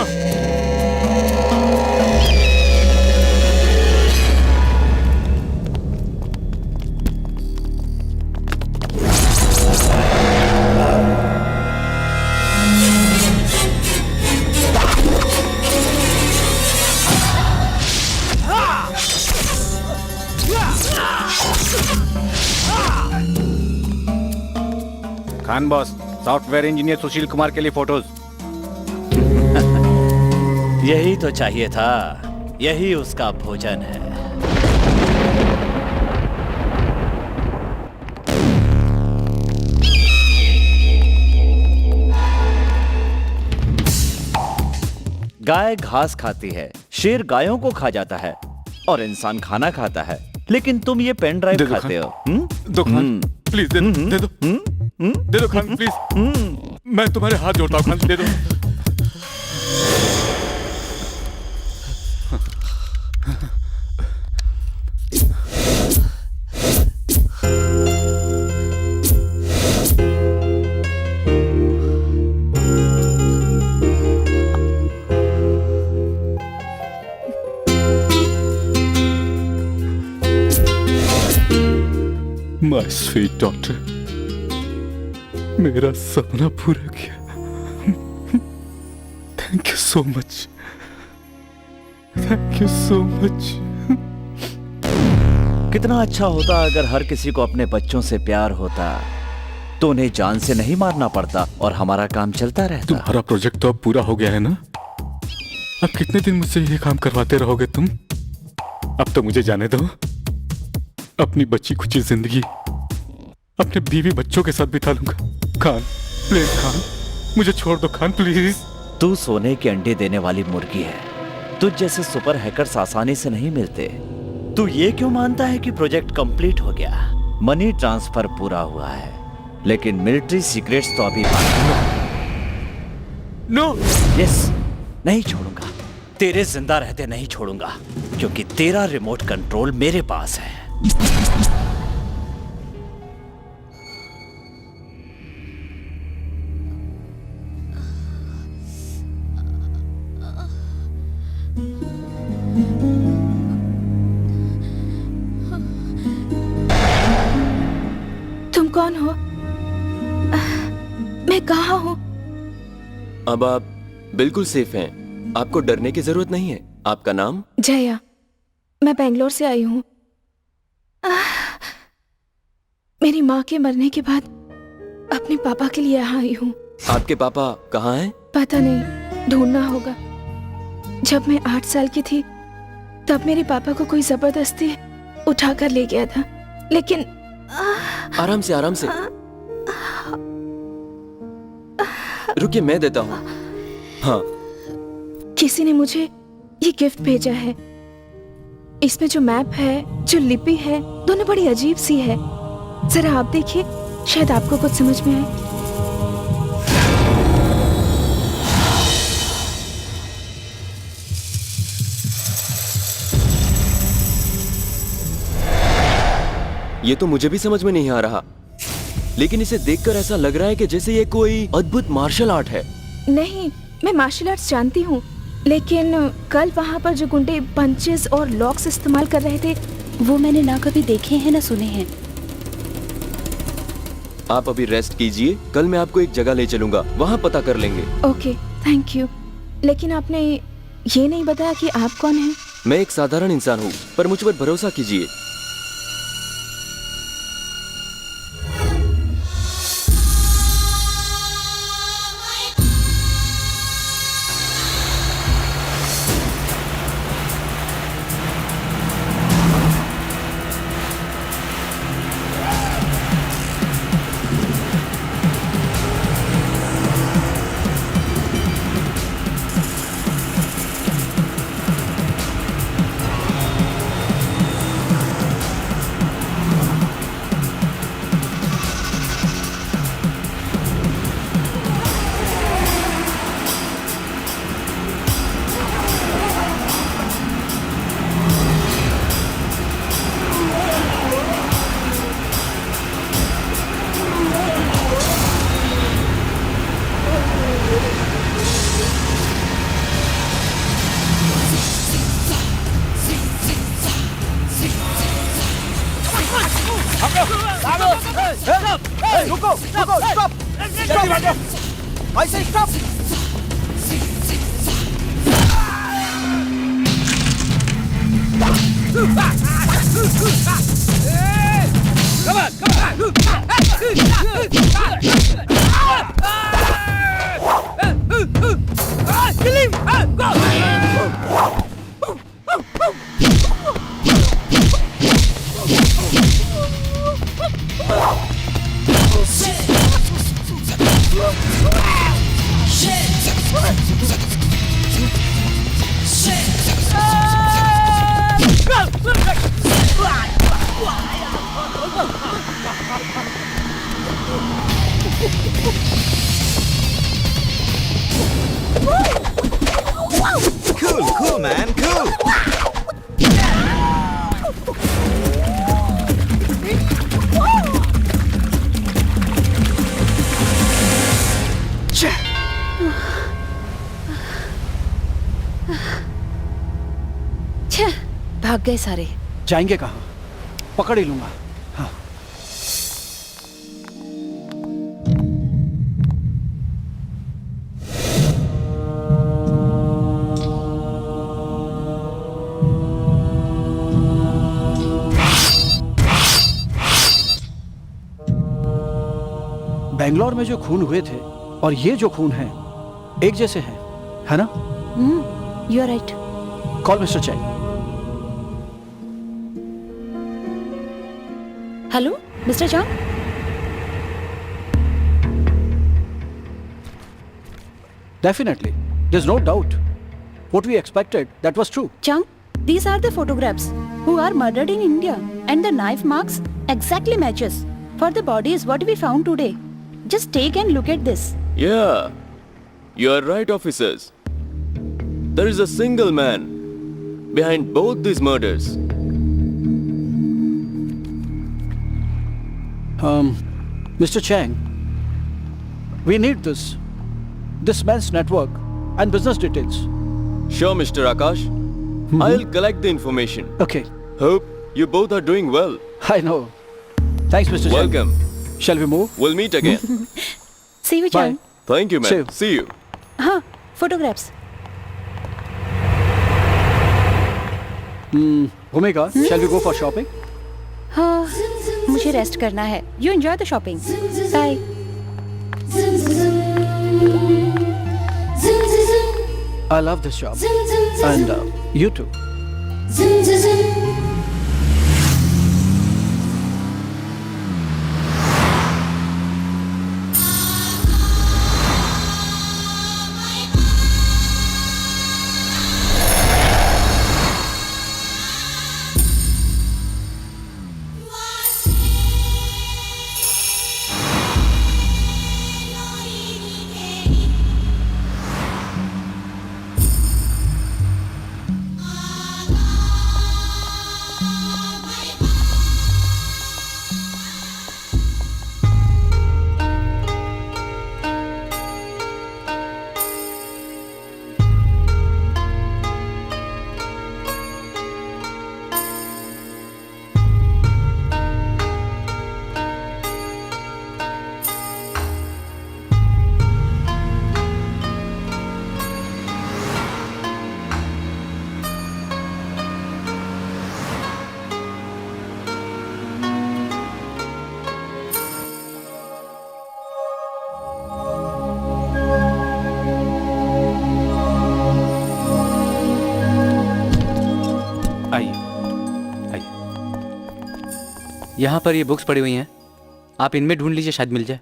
Khan boss, software engineer Sushil Kumar के लिए फोटोज। यही तो चाहिए था। यही उसका भोजन है। गाय घास खाती है, शेर गायों को खा जाता है और इंसान खाना खाता है। लेकिन तुम ये पेन दे ड्राइव दो खाते हो। दो खान, प्लीज दे दो, दे दो, दे दो खान प्लीज। मैं तुम्हारे हाथ जोड़ता हूँ खान, दे दो। माय स्वीट डॉक्टर, मेरा सपना पूरा किया। Thank you so much, thank you so much. कितना अच्छा होता अगर हर किसी को अपने बच्चों से प्यार होता, तो उन्हें जान से नहीं मारना पड़ता और हमारा काम चलता रहता। तुम्हारा प्रोजेक्ट तो अब पूरा हो गया है ना? अब कितने दिन मुझसे ये काम करवाते रहोगे तुम? अब तो मुझे जाने दो। अपनी बच्ची कुची जिंदगी अपने बीवी बच्चों के साथ बिता लूंगा। खान प्लीज, खान मुझे छोड़ दो खान प्लीज। तू सोने के अंडे देने वाली मुर्गी है। तुझ जैसे सुपर हैकर्स आसानी से नहीं मिलते। तू ये क्यों मानता है कि प्रोजेक्ट कंप्लीट हो गया? मनी ट्रांसफर पूरा हुआ है, लेकिन मिलिट्री सीक्रेट्स तो अभी बाकी। नो यस, नहीं छोड़ूंगा। तेरे जिंदा रहते नहीं छोड़ूंगा, क्योंकि तेरा रिमोट कंट्रोल मेरे पास है। तुम कौन हो? मैं कहाँ हूँ? अब आप बिल्कुल सेफ हैं। आपको डरने की जरूरत नहीं है। आपका नाम? जया। मैं बेंगलोर से आई हूँ। मेरी माँ के मरने के बाद अपने पापा के लिए यहाँ आई हूँ। आपके पापा कहाँ हैं? पता नहीं, ढूंढना होगा। जब मैं 8 साल की थी तब मेरे पापा को कोई जबरदस्ती उठाकर ले गया था, लेकिन आराम से आराम से। रुकिए, मैं देता हूँ। हाँ, किसी ने मुझे ये गिफ्ट भेजा है। इसमें जो मैप है, जो लिपि है, दोनों बड़ी अजीब सी है। जरा आप देखिए, शायद आपको कुछ समझ में आए। ये तो मुझे भी समझ में नहीं आ रहा, लेकिन इसे देखकर ऐसा लग रहा है कि जैसे ये कोई अद्भुत मार्शल आर्ट है। नहीं, मैं मार्शल आर्ट्स जानती हूँ, लेकिन कल वहाँ पर जो गुंडे पंचेस और लॉक्स इस्तेमाल कर रहे थे, वो मैंने ना कभी देखे हैं ना सुने हैं। आप अभी रेस्ट कीजिए, कल मैं आपको एक जगह ले चलूंगा, वहाँ पता कर लेंगे। Okay, thank you. लेकिन आपने ये नहीं बताया कि आप कौन हैं? मैं एक साधारण इंसान हूँ, पर मुझ पर भरोसा कीजिए। Cool, man, cool. भाग गए सारे। जाएंगे कहाँ? पकड़ ही लूंगा। हाँ। बेंगलोर में जो खून हुए थे और ये जो खून है, एक जैसे हैं, है ना? You are right. Call mister Chang. Hello mister Chang. Definitely. There's no doubt. What we expected, that was true. Chang, these are the photographs who are murdered in India, and the knife marks exactly matches for the bodies what we found today. Just take and look at this. Yeah, you are right, officers. There is a single man behind both these murders. Mr. Chang, we need this man's network and business details. Sure, Mr. Akash. I'll collect the information. Okay, Hope you both are doing well. I know. Thanks, Mr. Chang. Welcome. Shall we move? We'll meet again. See you, Chang. Thank you, See man. you. See you. हाँ, photographs. Bhumika, shall we go for shopping? हाँ, मुझे रेस्ट करना है. You enjoy the shopping. Bye. I love this job. And you too. यहाँ पर ये बुक्स पड़ी हुई हैं, आप इनमें ढूंढ लीजिए, शायद मिल जाए।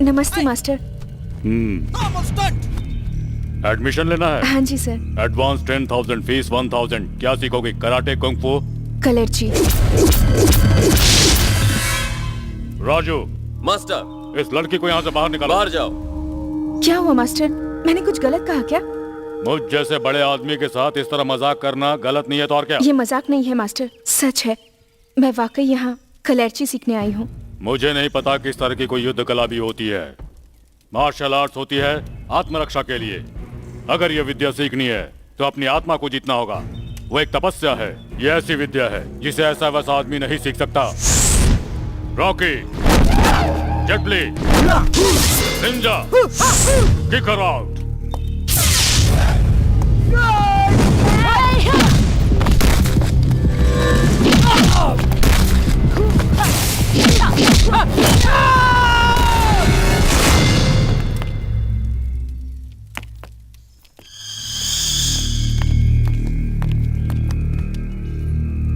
नमस्ते मास्टर। एडमिशन लेना है? हाँ जी सर। Advance 10,000 fees 1,000। क्या सीखोगे? कराटे, कुंग फू? कलर्जी। राजू। मास्टर। इस लड़की को यहाँ से बाहर निकालो। बाहर जाओ। क्या हुआ मास्टर? मैंने कुछ गलत कहा क्या? मुझ जैसे बड़े आदमी के साथ इस तरह मजाक करना गलत नहीं है तो और क्या? ये मजाक नहीं है मास्टर, सच है। मैं वाकई यहाँ कलर्जी सीखने आई हूँ। मुझे नहीं पता किस तरह की कोई युद्ध कला भी होती है। मार्शल आर्ट्स होती है आत्मरक्षा के लिए। अगर ये विद्या सीखनी है तो अपनी आत्मा को जीतना होगा। वो एक तपस्या है। ये ऐसी विद्या है जिसे ऐसा वैसा आदमी नहीं सीख सकता। Rocky, Jet Li, ninja, kick her out.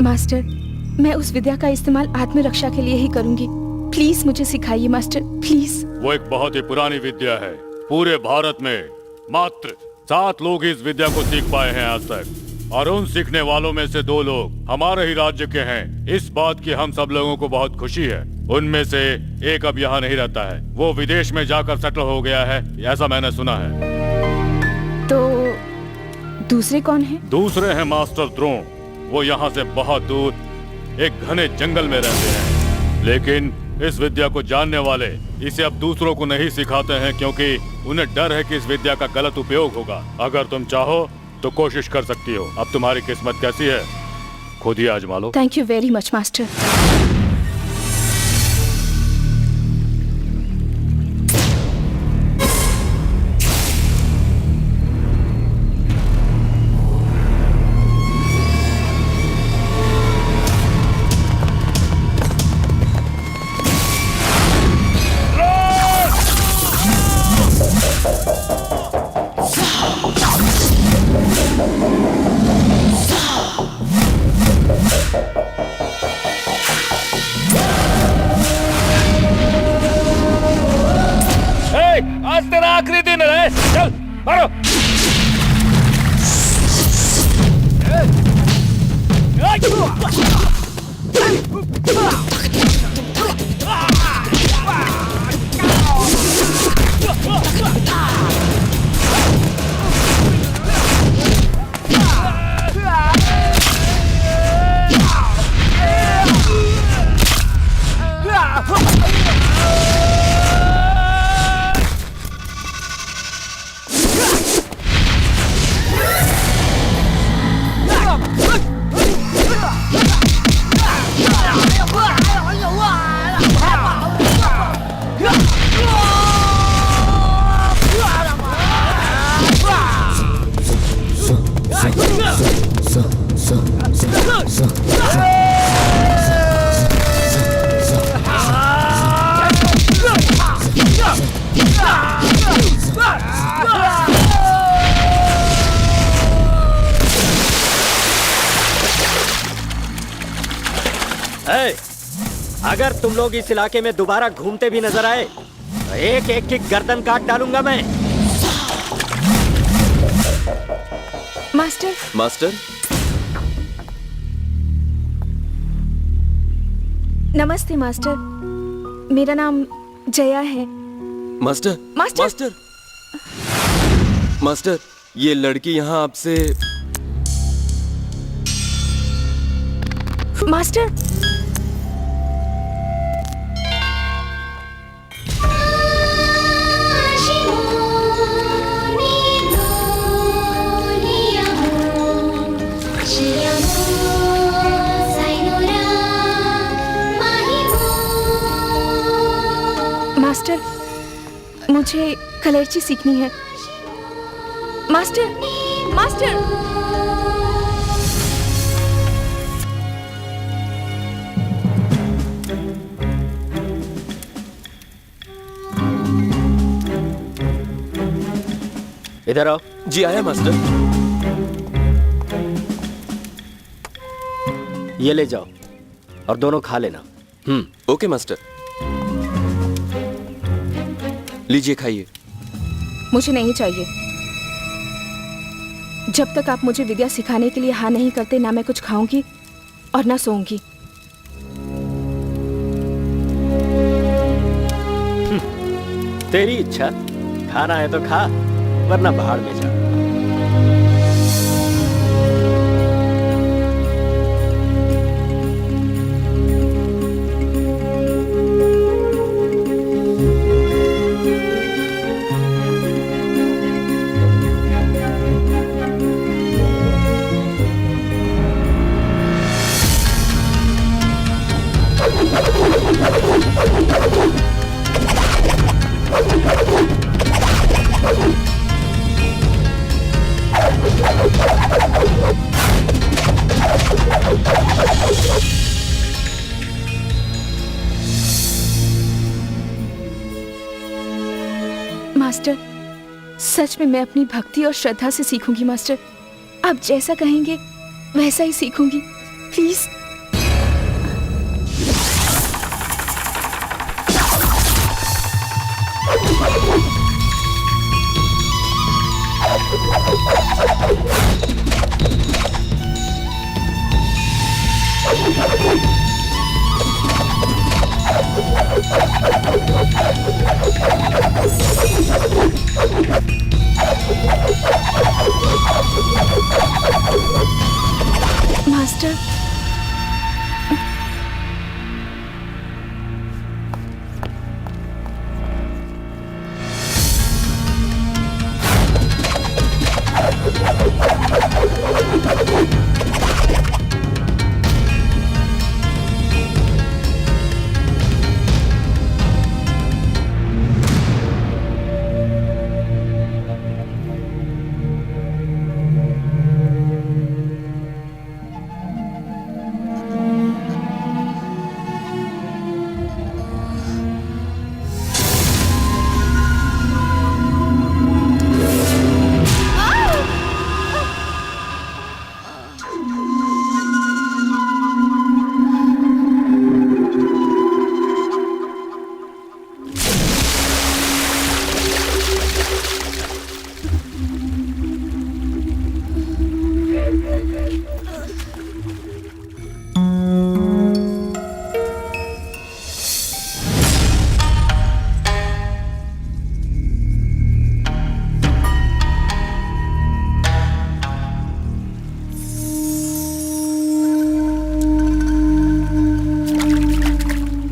Master, मैं उस विद्या का इस्तेमाल आत्मरक्षा के लिए ही करूंगी। प्लीज मुझे सिखाइए मास्टर, प्लीज। वो एक बहुत ही पुरानी विद्या है। पूरे भारत में मात्र 7 लोग इस विद्या को सीख पाए हैं आज तक, और उन सीखने वालों में से 2 लोग हमारे ही राज्य के हैं। इस बात की हम सब लोगों को बहुत खुशी है। उनमें से एक अब यहाँ नहीं रहता है, वो विदेश में जाकर सेटल हो गया है, ऐसा मैंने सुना है। तो दूसरे कौन हैं? दूसरे हैं मास्टर द्रोण। वो यहाँ से बहुत दूर एक घने जंगल में रहते हैं। लेकिन इस विद्या को जानने वाले इसे अब दूसरों को नहीं सिखाते हैं, क्योंकि उन्हें डर है कि इस विद्या का गलत उपयोग होगा। अगर तुम चाहो तो कोशिश कर सकती हो। अब तुम्हारी किस्मत कैसी है खुद ही आजमा लो। Thank you very much master. आज तेरा आखिरी दिन है, चल मारो। अगर तुम लोग इस इलाके में दोबारा घूमते भी नजर आए तो एक एक की गर्दन काट डालूंगा मैं। मास्टर। मास्टर, नमस्ते मास्टर, मेरा नाम जया है। Master, master. मास्टर, मास्टर, ये लड़की यहाँ आपसे। मास्टर। मास्टर, मुझे कलर्ची सीखनी है। Master, master. इधर आओ। जी आया मास्टर। ये ले जाओ और दोनों खा लेना। ओके मास्टर, लीजिए खाइए। मुझे नहीं चाहिए। जब तक आप मुझे विद्या सिखाने के लिए हाँ नहीं करते, ना मैं कुछ खाऊंगी और ना सोऊंगी। तेरी इच्छा, खाना है तो खा, वरना बाहर में जा। मास्टर, सच में मैं अपनी भक्ति और श्रद्धा से सीखूंगी मास्टर। आप जैसा कहेंगे वैसा ही सीखूंगी, प्लीज। मास्टर,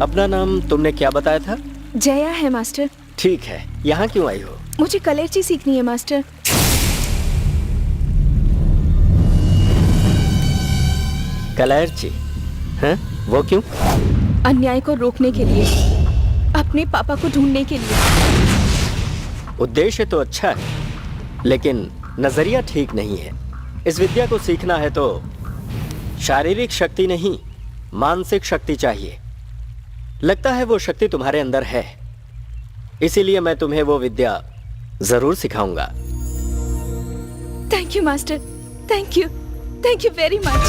अपना नाम तुमने क्या बताया था? जया है मास्टर। ठीक है, यहाँ क्यों आई हो? मुझे कलेर्ची सीखनी है मास्टर। कलेर्ची? हैं? वो क्यों? अन्याय को रोकने के लिए, अपने पापा को ढूंढने के लिए। उद्देश्य तो अच्छा है, लेकिन नजरिया ठीक नहीं है। इस विद्या को सीखना है तो शारीरिक शक्ति नहीं, मानसिक शक्ति चाहिए। लगता है वो शक्ति तुम्हारे अंदर है, इसीलिए मैं तुम्हें वो विद्या जरूर सिखाऊंगा। Thank you master, thank you very much.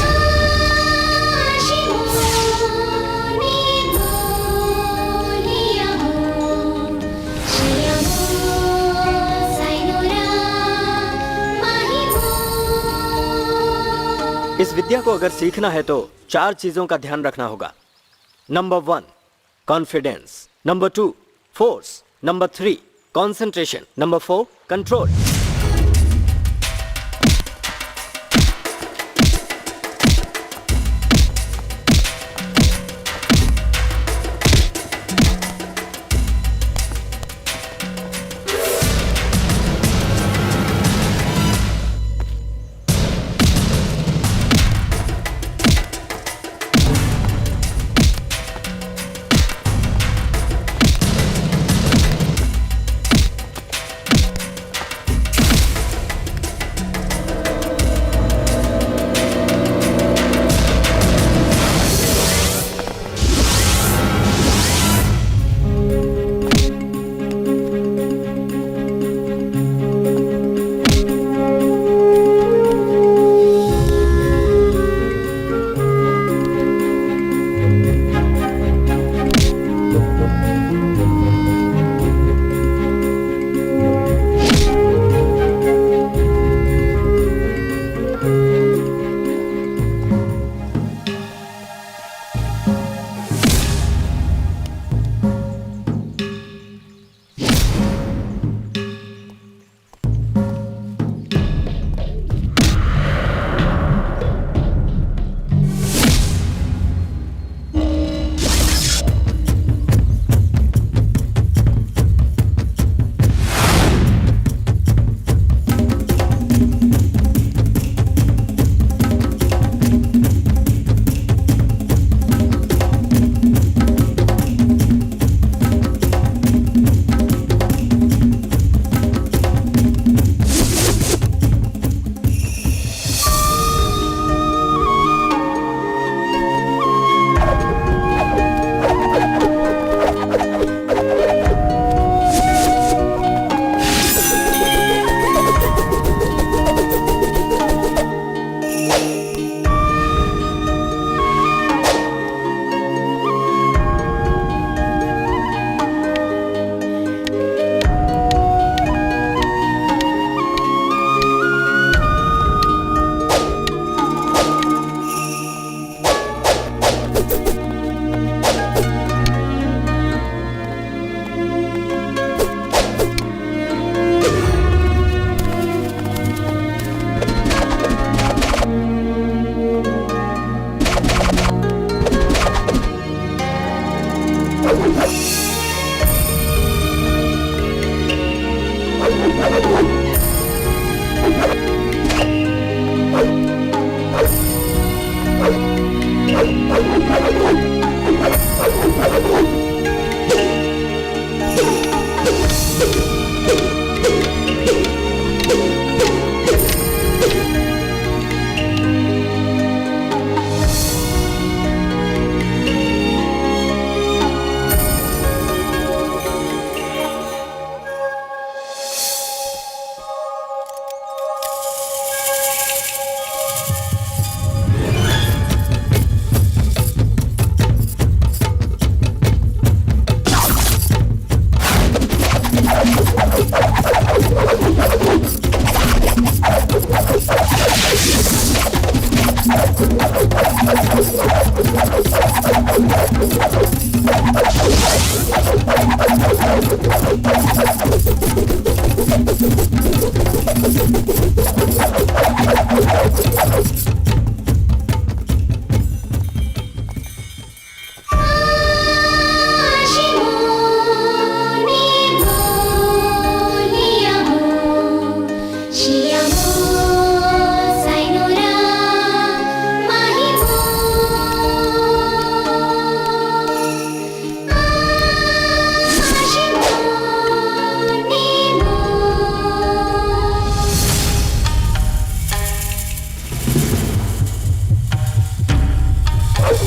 इस विद्या को अगर सीखना है तो 4 चीजों का ध्यान रखना होगा। Number 1 confidence, number 2 force, number 3 concentration, number 4 control.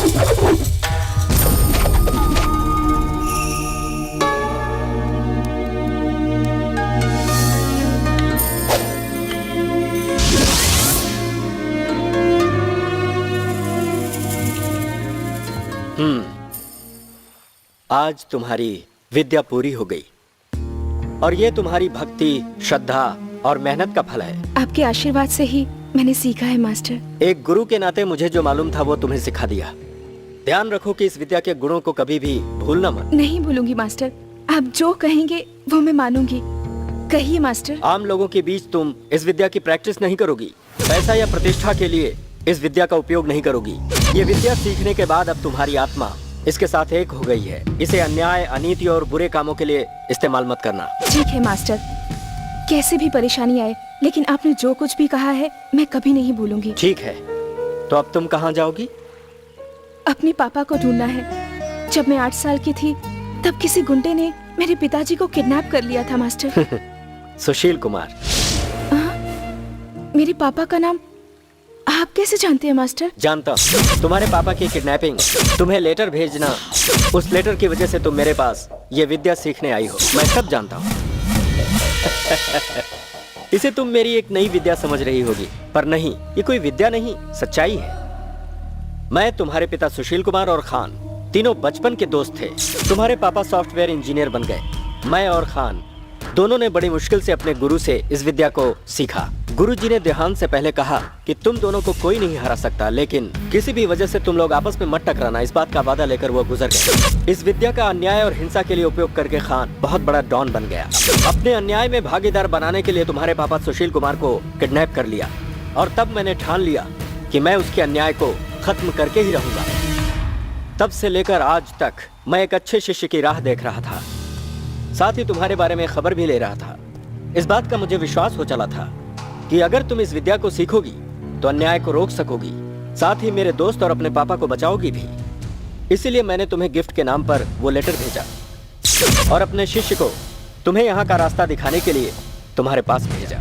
आज तुम्हारी विद्या पूरी हो गई और ये तुम्हारी भक्ति, श्रद्धा और मेहनत का फल है। आपके आशीर्वाद से ही मैंने सीखा है मास्टर। एक गुरु के नाते मुझे जो मालूम था वो तुम्हें सिखा दिया। ध्यान रखो कि इस विद्या के गुणों को कभी भी भूलना मत। नहीं भूलूंगी मास्टर, आप जो कहेंगे वो मैं मानूंगी। कहिए मास्टर। आम लोगों के बीच तुम इस विद्या की प्रैक्टिस नहीं करोगी। पैसा या प्रतिष्ठा के लिए इस विद्या का उपयोग नहीं करोगी। ये विद्या सीखने के बाद अब तुम्हारी आत्मा इसके साथ एक हो गई है। इसे अन्याय, अनीति और बुरे कामों के लिए इस्तेमाल मत करना। ठीक है मास्टर, कैसे भी परेशानी आए, लेकिन आपने जो कुछ भी कहा है मैं कभी नहीं भूलूंगी। ठीक है, तो अब तुम कहाँ जाओगी? अपने पापा को ढूंढना है। जब मैं 8 साल की थी तब किसी गुंडे ने मेरे पिताजी को किडनैप कर लिया था मास्टर। सुशील कुमार। मेरे पापा का नाम आप कैसे जानते हैं मास्टर? जानता हूँ। तुम्हारे पापा की किडनैपिंग, तुम्हें लेटर भेजना, उस लेटर की वजह से तुम मेरे पास ये विद्या सीखने आई हो, मैं सब जानता हूँ। इसे तुम मेरी एक नई विद्या समझ रही होगी, पर नहीं, ये कोई विद्या नहीं, सच्चाई है। मैं, तुम्हारे पिता सुशील कुमार और खान तीनों बचपन के दोस्त थे। तुम्हारे पापा सॉफ्टवेयर इंजीनियर बन गए। मैं और खान दोनों ने बड़ी मुश्किल से अपने गुरु से इस विद्या को सीखा। गुरुजी ने देहांत से पहले कहा कि तुम दोनों को कोई नहीं हरा सकता, लेकिन किसी भी वजह से तुम लोग आपस में मत टकराना, इस बात का वादा लेकर वो गुजर गए। इस विद्या का अन्याय और हिंसा के लिए उपयोग करके खान बहुत बड़ा डॉन बन गया। अपने अन्याय में भागीदार बनाने के लिए तुम्हारे पापा सुशील कुमार को किडनैप कर लिया और तब मैंने ठान लिया कि मैं उसके अन्याय को खत्म करके ही रहूंगा। तब से लेकर आज तक मैं एक अच्छे शिष्य की राह देख रहा था, साथ ही तुम्हारे बारे में खबर भी ले रहा था। इस बात का मुझे विश्वास हो चला था कि अगर तुम इस विद्या को सीखोगी तो अन्याय को रोक सकोगी, साथ ही मेरे दोस्त और अपने पापा को बचाओगी भी। इसीलिए मैंने तुम्हें गिफ्ट के नाम पर वो लेटर भेजा और अपने शिष्य को तुम्हें यहाँ का रास्ता दिखाने के लिए तुम्हारे पास भेजा।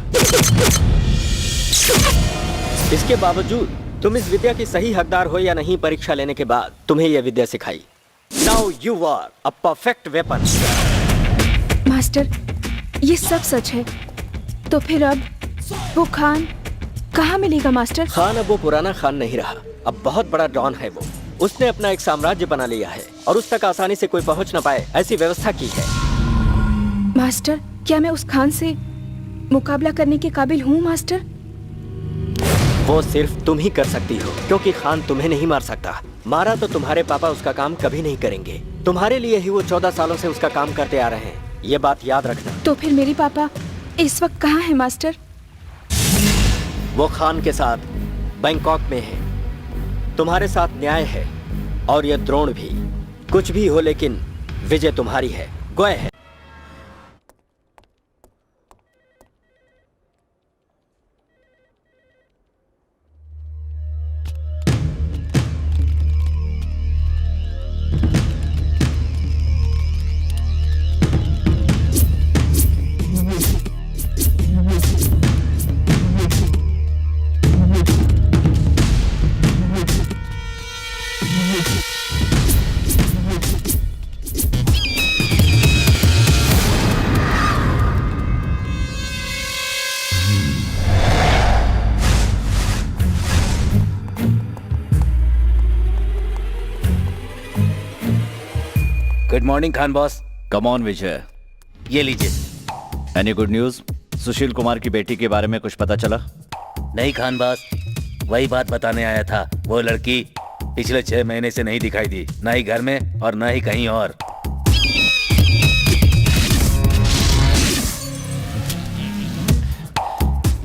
इसके बावजूद तुम इस विद्या की सही हकदार हो या नहीं, परीक्षा लेने के बाद तुम्हें यह विद्या सिखाई। Now you are a perfect weapon. Master, ये सब सच है, तो फिर अब वो खान कहाँ मिलेगा मास्टर? खान अब वो पुराना खान नहीं रहा, अब बहुत बड़ा डॉन है वो। उसने अपना एक साम्राज्य बना लिया है और उस तक आसानी से कोई पहुंच न पाए ऐसी व्यवस्था की है। मास्टर, क्या मैं उस खान से मुकाबला करने के काबिल हूँ मास्टर? वो सिर्फ तुम ही कर सकती हो, क्योंकि खान तुम्हें नहीं मार सकता। मारा तो तुम्हारे पापा उसका काम कभी नहीं करेंगे। तुम्हारे लिए ही वो 14 सालों से उसका काम करते आ रहे हैं, ये बात याद रखना। तो फिर मेरे पापा इस वक्त कहाँ है मास्टर? वो खान के साथ बैंकॉक में है। तुम्हारे साथ न्याय है और ये द्रोण भी। कुछ भी हो, लेकिन विजय तुम्हारी है, गोय है। Good morning Khan boss. Come on Vijay. ये लीजिए। Any good news? Sushil Kumar की बेटी के बारे में कुछ पता चला? नहीं खान बॉस, वही बात बताने आया था। वो लड़की पिछले 6 महीने से नहीं दिखाई दी, ना ही घर में और ना ही कहीं और।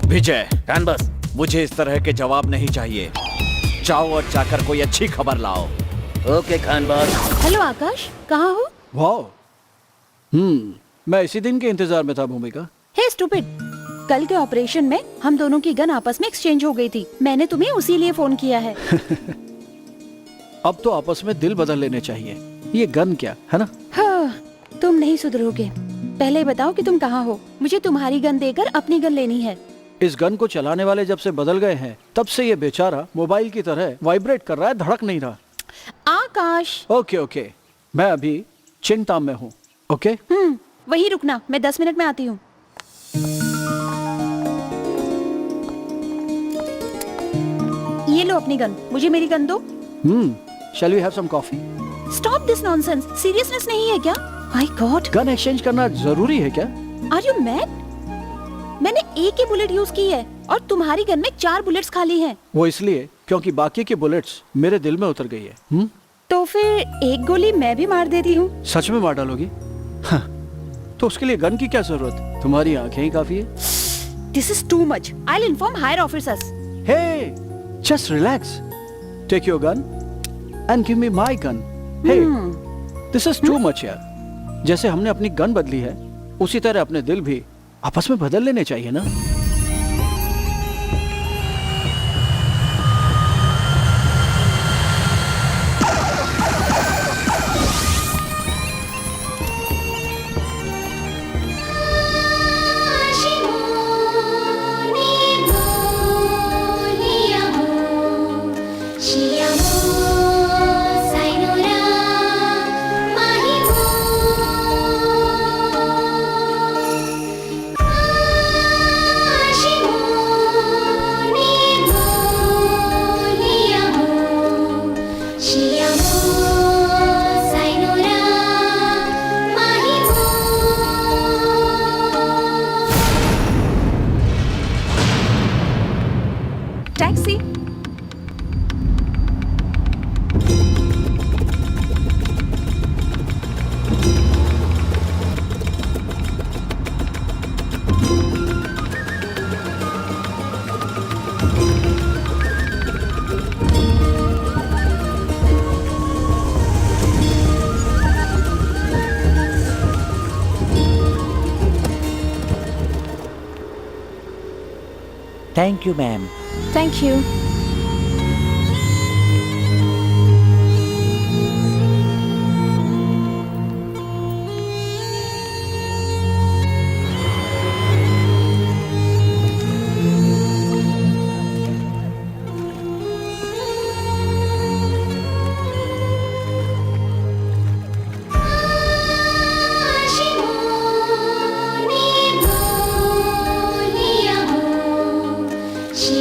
विजय, खान बॉस, मुझे इस तरह के जवाब नहीं चाहिए। जाओ और जाकर कोई अच्छी खबर लाओ। Okay Khan boss. हेलो आकाश, कहाँ हो? वाह, मैं इसी दिन के इंतजार में था भूमिका। हे स्टूपिड, कल के ऑपरेशन में हम दोनों की गन आपस में एक्सचेंज हो गई थी। मैंने तुम्हें उसी लिए फोन किया है। अब तो आपस में दिल बदल लेने चाहिए। ये गन क्या है ना? हाँ, तुम नहीं सुधरोगे। पहले बताओ कि तुम कहाँ हो। मुझे तुम्हारी गन देकर अपनी गन लेनी है। इस गन को चलाने वाले जब से बदल गए हैं, तब से ये बेचारा मोबाइल की तरह वाइब्रेट कर रहा है, धड़क नहीं रहा। आकाश। ओके ओके, मैं अभी चिंता में हूँ। ओके वहीं रुकना, मैं 10 मिनट में आती हूँ। ये लो अपनी गन, मुझे मेरी गन दो। Shall we have some coffee? Stop this nonsense, seriousness नहीं है क्या? माय गॉड, गन एक्सचेंज करना जरूरी है क्या? Are you mad? मैंने एक ही बुलेट यूज की है और तुम्हारी गन में 4 बुलेट्स खाली हैं। वो इसलिए क्योंकि बाकी की बुलेट्स मेरे दिल में उतर गई है। तो फिर एक गोली मैं भी मार देती हूँ। सच में मार डालोगी? हाँ, तो उसके लिए गन की क्या जरूरत? तुम्हारी आंखें ही काफी है। This is too much, I will inform higher officers. Hey, just relax, take your gun and give me my gun. Hey, this is too much यार। जैसे हमने अपनी गन बदली है, उसी तरह अपने दिल भी आपस में बदल लेने चाहिए ना। Taxi. Thank you ma'am. Thank you. She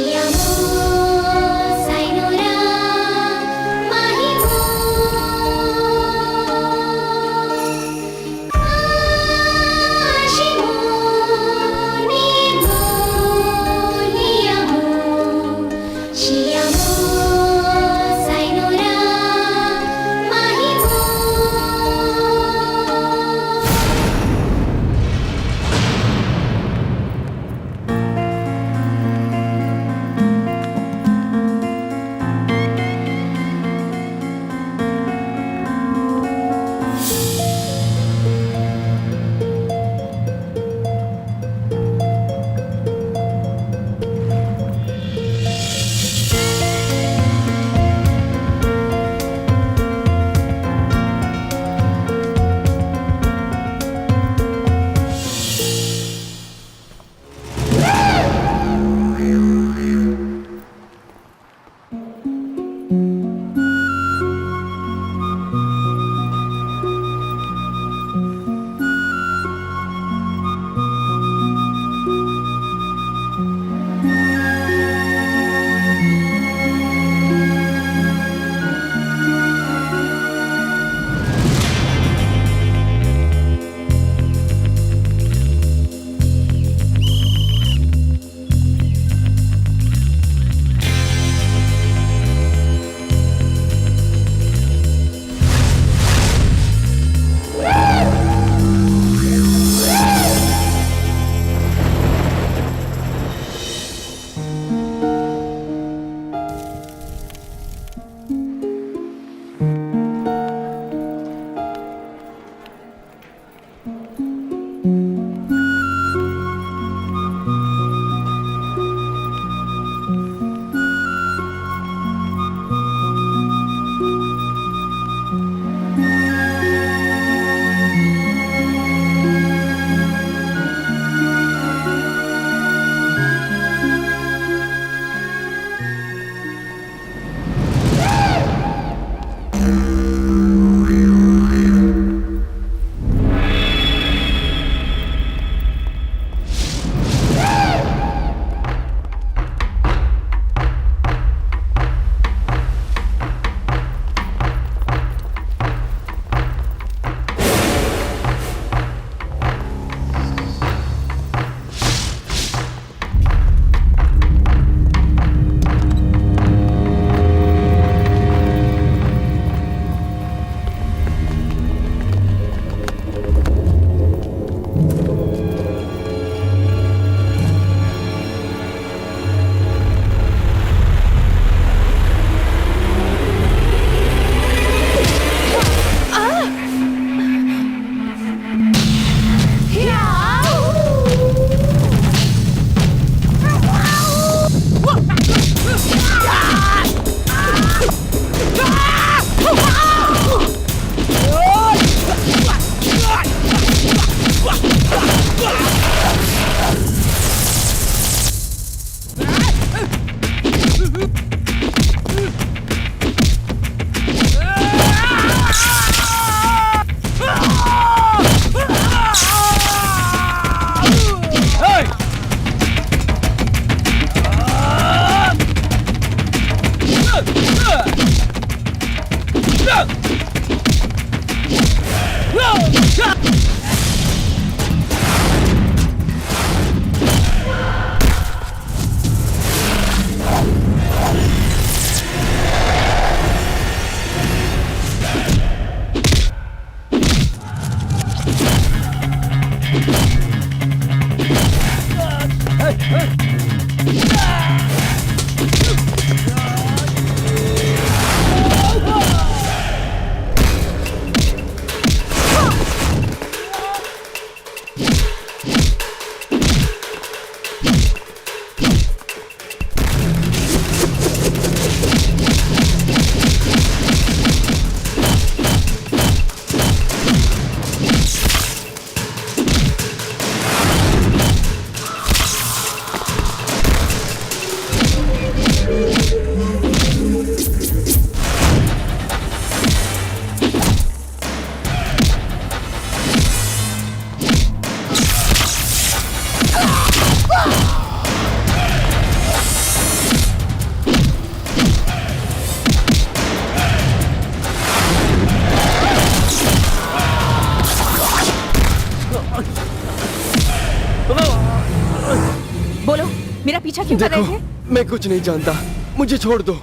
बोलो, मेरा पीछा क्यों कर रहे थे? मैं कुछ नहीं जानता, मुझे छोड़ दो।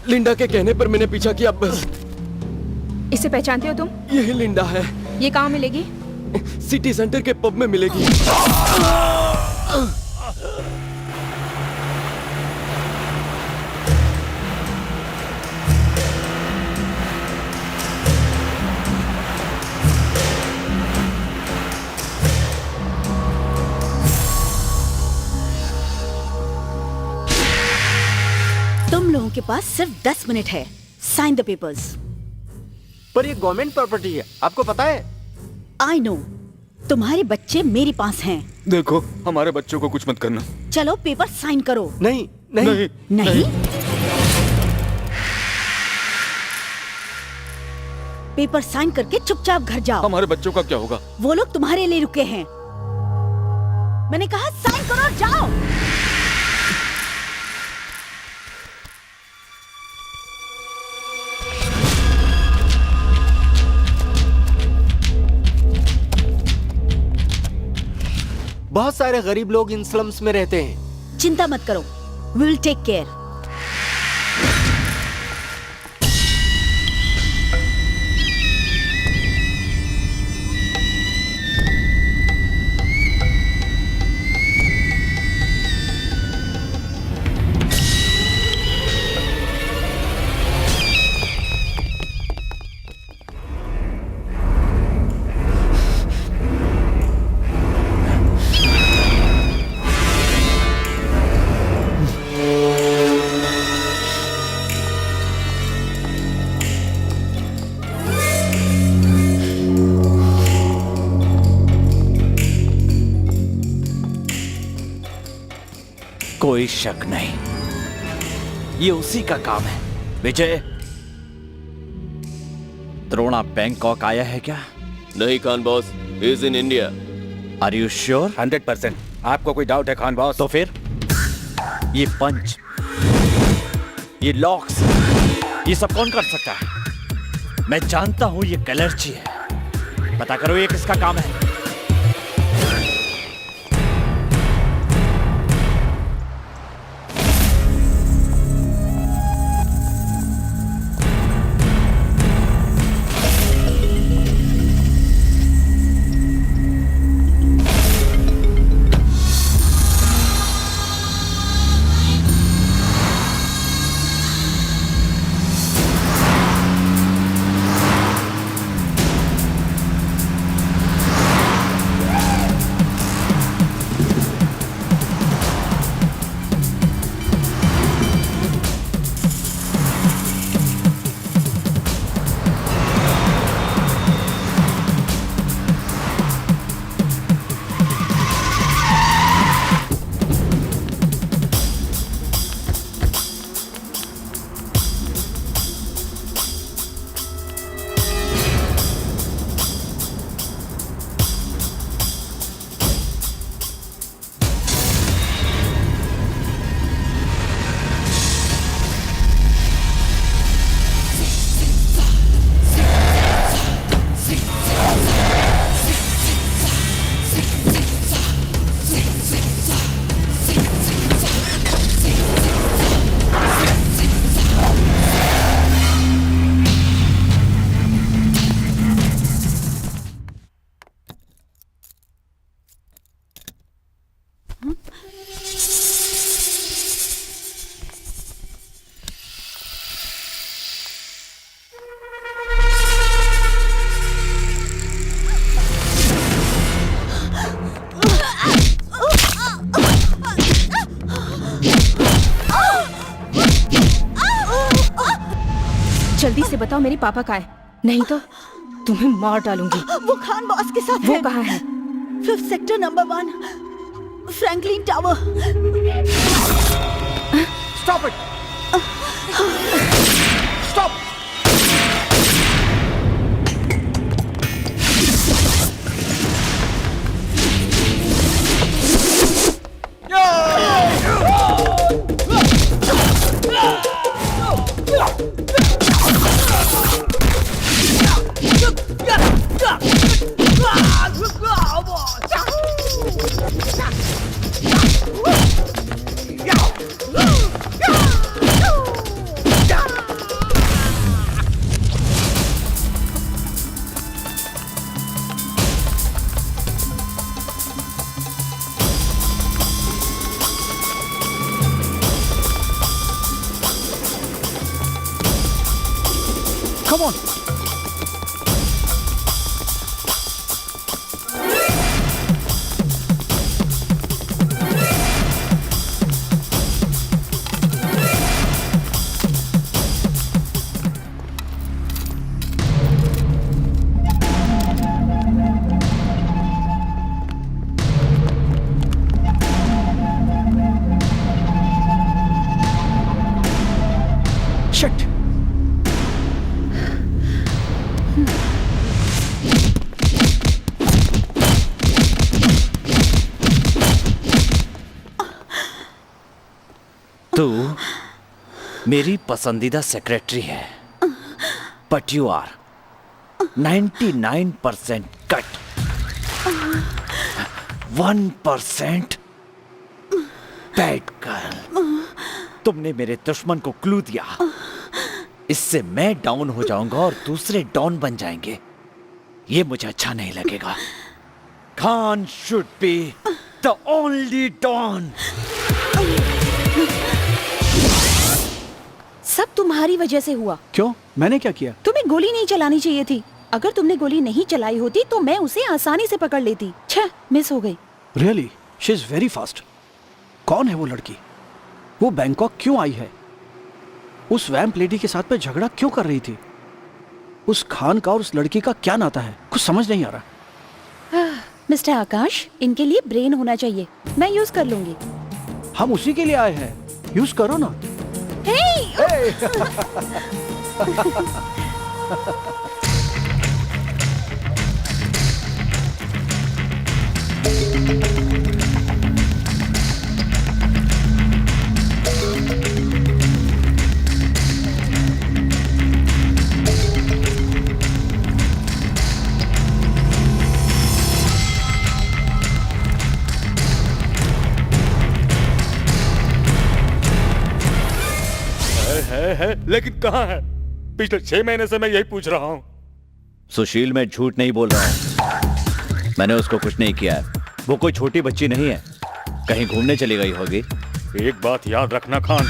लिंडा के कहने पर मैंने पीछा किया बस। इसे पहचानते हो तुम? यही लिंडा है। ये कहाँ मिलेगी? सिटी सेंटर के पब में मिलेगी। तुम लोगों के पास सिर्फ 10 मिनट है। Sign the papers. पर ये गवर्नमेंट प्रॉपर्टी है, आपको पता है? I know. तुम्हारे बच्चे मेरे पास हैं। देखो, हमारे बच्चों को कुछ मत करना। चलो पेपर साइन करो। नहीं नहीं नहीं? पेपर साइन करके चुपचाप घर जाओ। हमारे बच्चों का क्या होगा? वो लोग तुम्हारे लिए रुके हैं। मैंने कहा साइन करो, जाओ। बहुत सारे गरीब लोग इन स्लम्स में रहते हैं। चिंता मत करो, वी विल टेक केयर। कोई शक नहीं, ये उसी का काम है। विजय, द्रोणा बैंकॉक आया है क्या? नहीं Khan boss, he is in India. Are you sure? 100%। आपको कोई डाउट है खान बॉस? तो फिर ये पंच, ये लॉक्स, ये सब कौन कर सकता है? मैं जानता हूं ये कलर्जी है। पता करो ये किसका काम है। बताओ मेरी पापा कहाँ है, नहीं तो तुम्हें मार डालूंगी। वो खान बॉस के साथ वो है। कहाँ है? 5th sector number 1 Franklin tower. Stop it! Stop! Come on. Shit. तू मेरी पसंदीदा सेक्रेटरी है, but you are 99% cut, 1% bad girl. तुमने मेरे दुश्मन को क्लू दिया, इससे मैं डाउन हो जाऊंगा और दूसरे डाउन बन जाएंगे। ये मुझे अच्छा नहीं लगेगा। Khan should be the only don. सब तुम्हारी वजह से हुआ। क्यों? मैंने क्या किया? तुम्हें गोली नहीं चलानी चाहिए थी। अगर तुमने गोली नहीं चलाई होती तो मैं उसे आसानी से पकड़ लेती। छह, मिस हो गई। Really? She is very fast. कौन है वो लड़की? वो बैंकॉक क्यों आई है? उस वैम्प लेडी के साथ में झगड़ा क्यों कर रही थी? उस खान का और उस लड़की का क्या नाता है? कुछ समझ नहीं आ रहा। मिस्टर आकाश, इनके लिए ब्रेन होना चाहिए। मैं यूज कर लूंगी। हम उसी के लिए आए हैं, यूज करो ना। है लेकिन कहाँ है? पिछले 6 महीने से मैं यही पूछ रहा हूँ। सुशील, मैं झूठ नहीं बोल रहा हूँ। मैंने उसको कुछ नहीं किया है। वो कोई छोटी बच्ची नहीं है, कहीं घूमने चली गई होगी। एक बात याद रखना खान,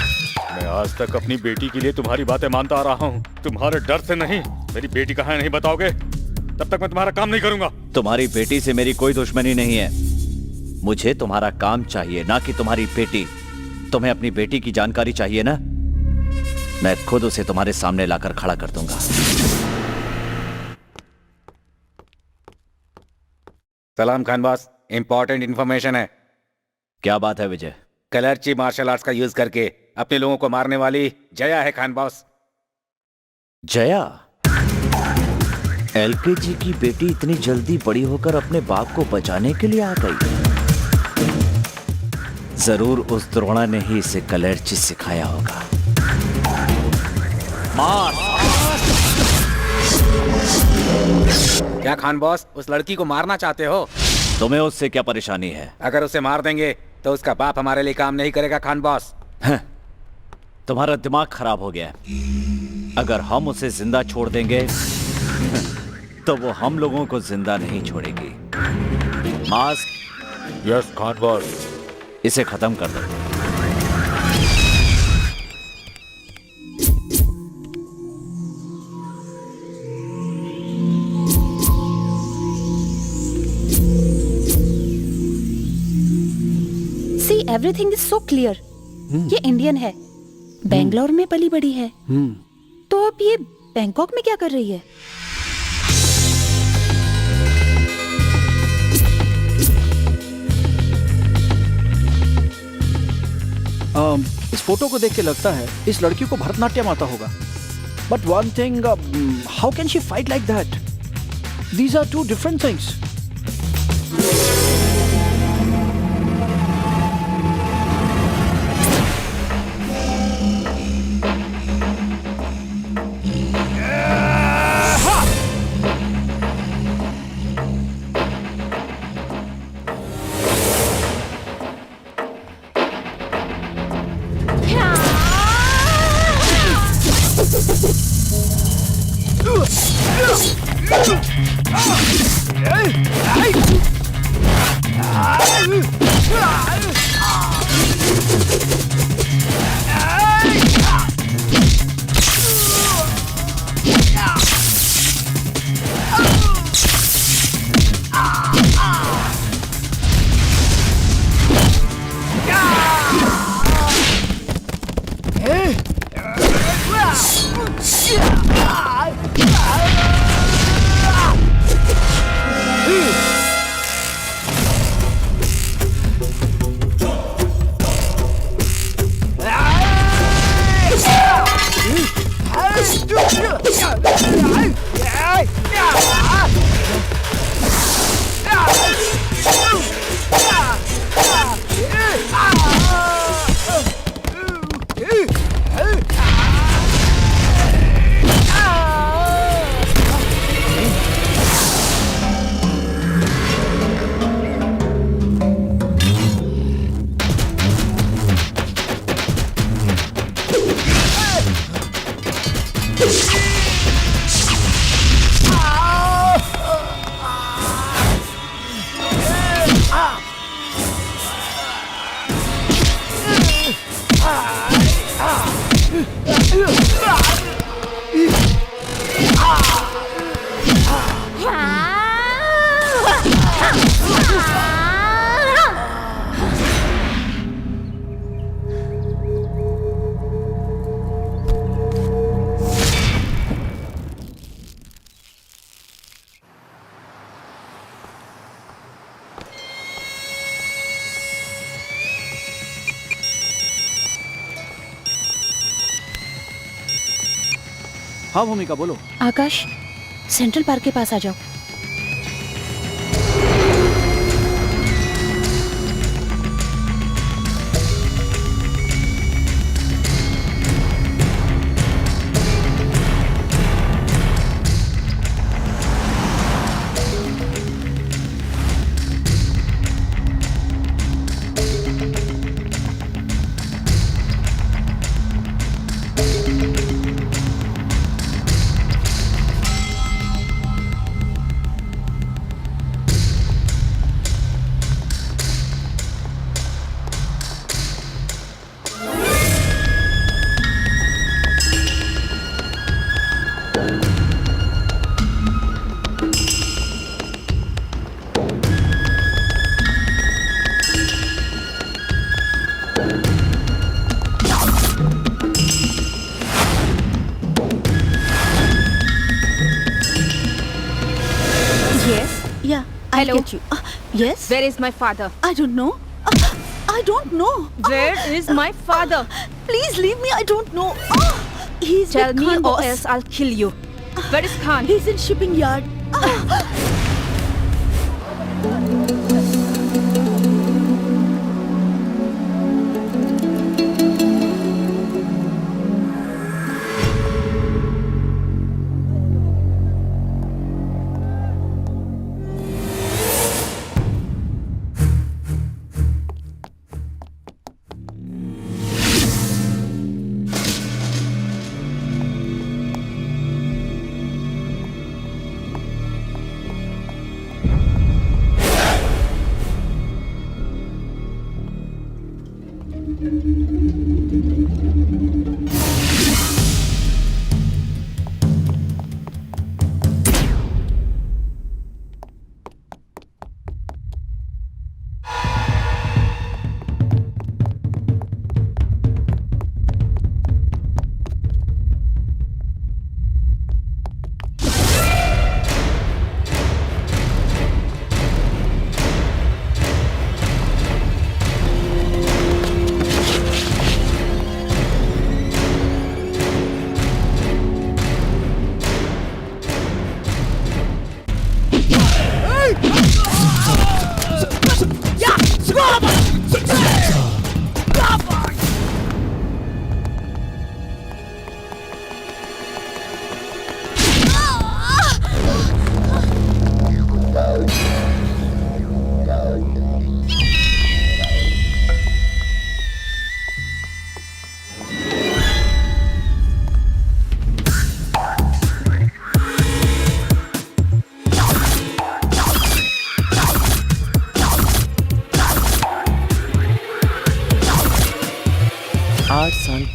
मैं आज तक अपनी बेटी के लिए तुम्हारी बातें मानता आ रहा हूँ। तुम्हारे डर से नहीं, मेरी बेटी कहाँ है नहीं बताओगे तब तक मैं तुम्हारा काम नहीं करूंगा। तुम्हारी बेटी से मेरी कोई दुश्मनी नहीं है। मुझे तुम्हारा काम चाहिए, ना कि तुम्हारी बेटी। तुम्हें अपनी बेटी की जानकारी चाहिए ना? मैं खुद उसे तुम्हारे सामने लाकर खड़ा कर दूंगा। सलाम खान बॉस, इंपॉर्टेंट इंफॉर्मेशन है। क्या बात है विजय? कलर्ची मार्शल आर्ट्स का यूज करके अपने लोगों को मारने वाली जया है खान बॉस। जया? एलकेजी की बेटी इतनी जल्दी बड़ी होकर अपने बाप को बचाने के लिए आ गई। जरूर उस द्रोणा ने ही इसे कलर्ची सिखाया होगा। मार! क्या खान बॉस उस लड़की को मारना चाहते हो? तुम्हें उससे क्या परेशानी है? अगर उसे मार देंगे तो उसका बाप हमारे लिए काम नहीं करेगा खान बॉस। तुम्हारा दिमाग खराब हो गया है। अगर हम उसे जिंदा छोड़ देंगे तो वो हम लोगों को जिंदा नहीं छोड़ेगी। मास्क? Yes Khan boss. इसे खत्म कर दो। See, everything is so clear. ये इंडियन है, बेंगलोर में पली बड़ी है, तो अब ये बैंकॉक में क्या कर रही है? इस फोटो को देख के लगता है इस लड़की को भरतनाट्यम आता होगा। But one thing, how can she fight like that? These are two different things. हाँ भूमिका, बोलो। आकाश, सेंट्रल पार्क के पास आ जाओ। Hello. Yes? Where is my father? I don't know. I don't know. Where is my father? Please leave me. I don't know. He's Tell with me Khan or boss. else I'll kill you. Where is Khan? He's in shipping yard.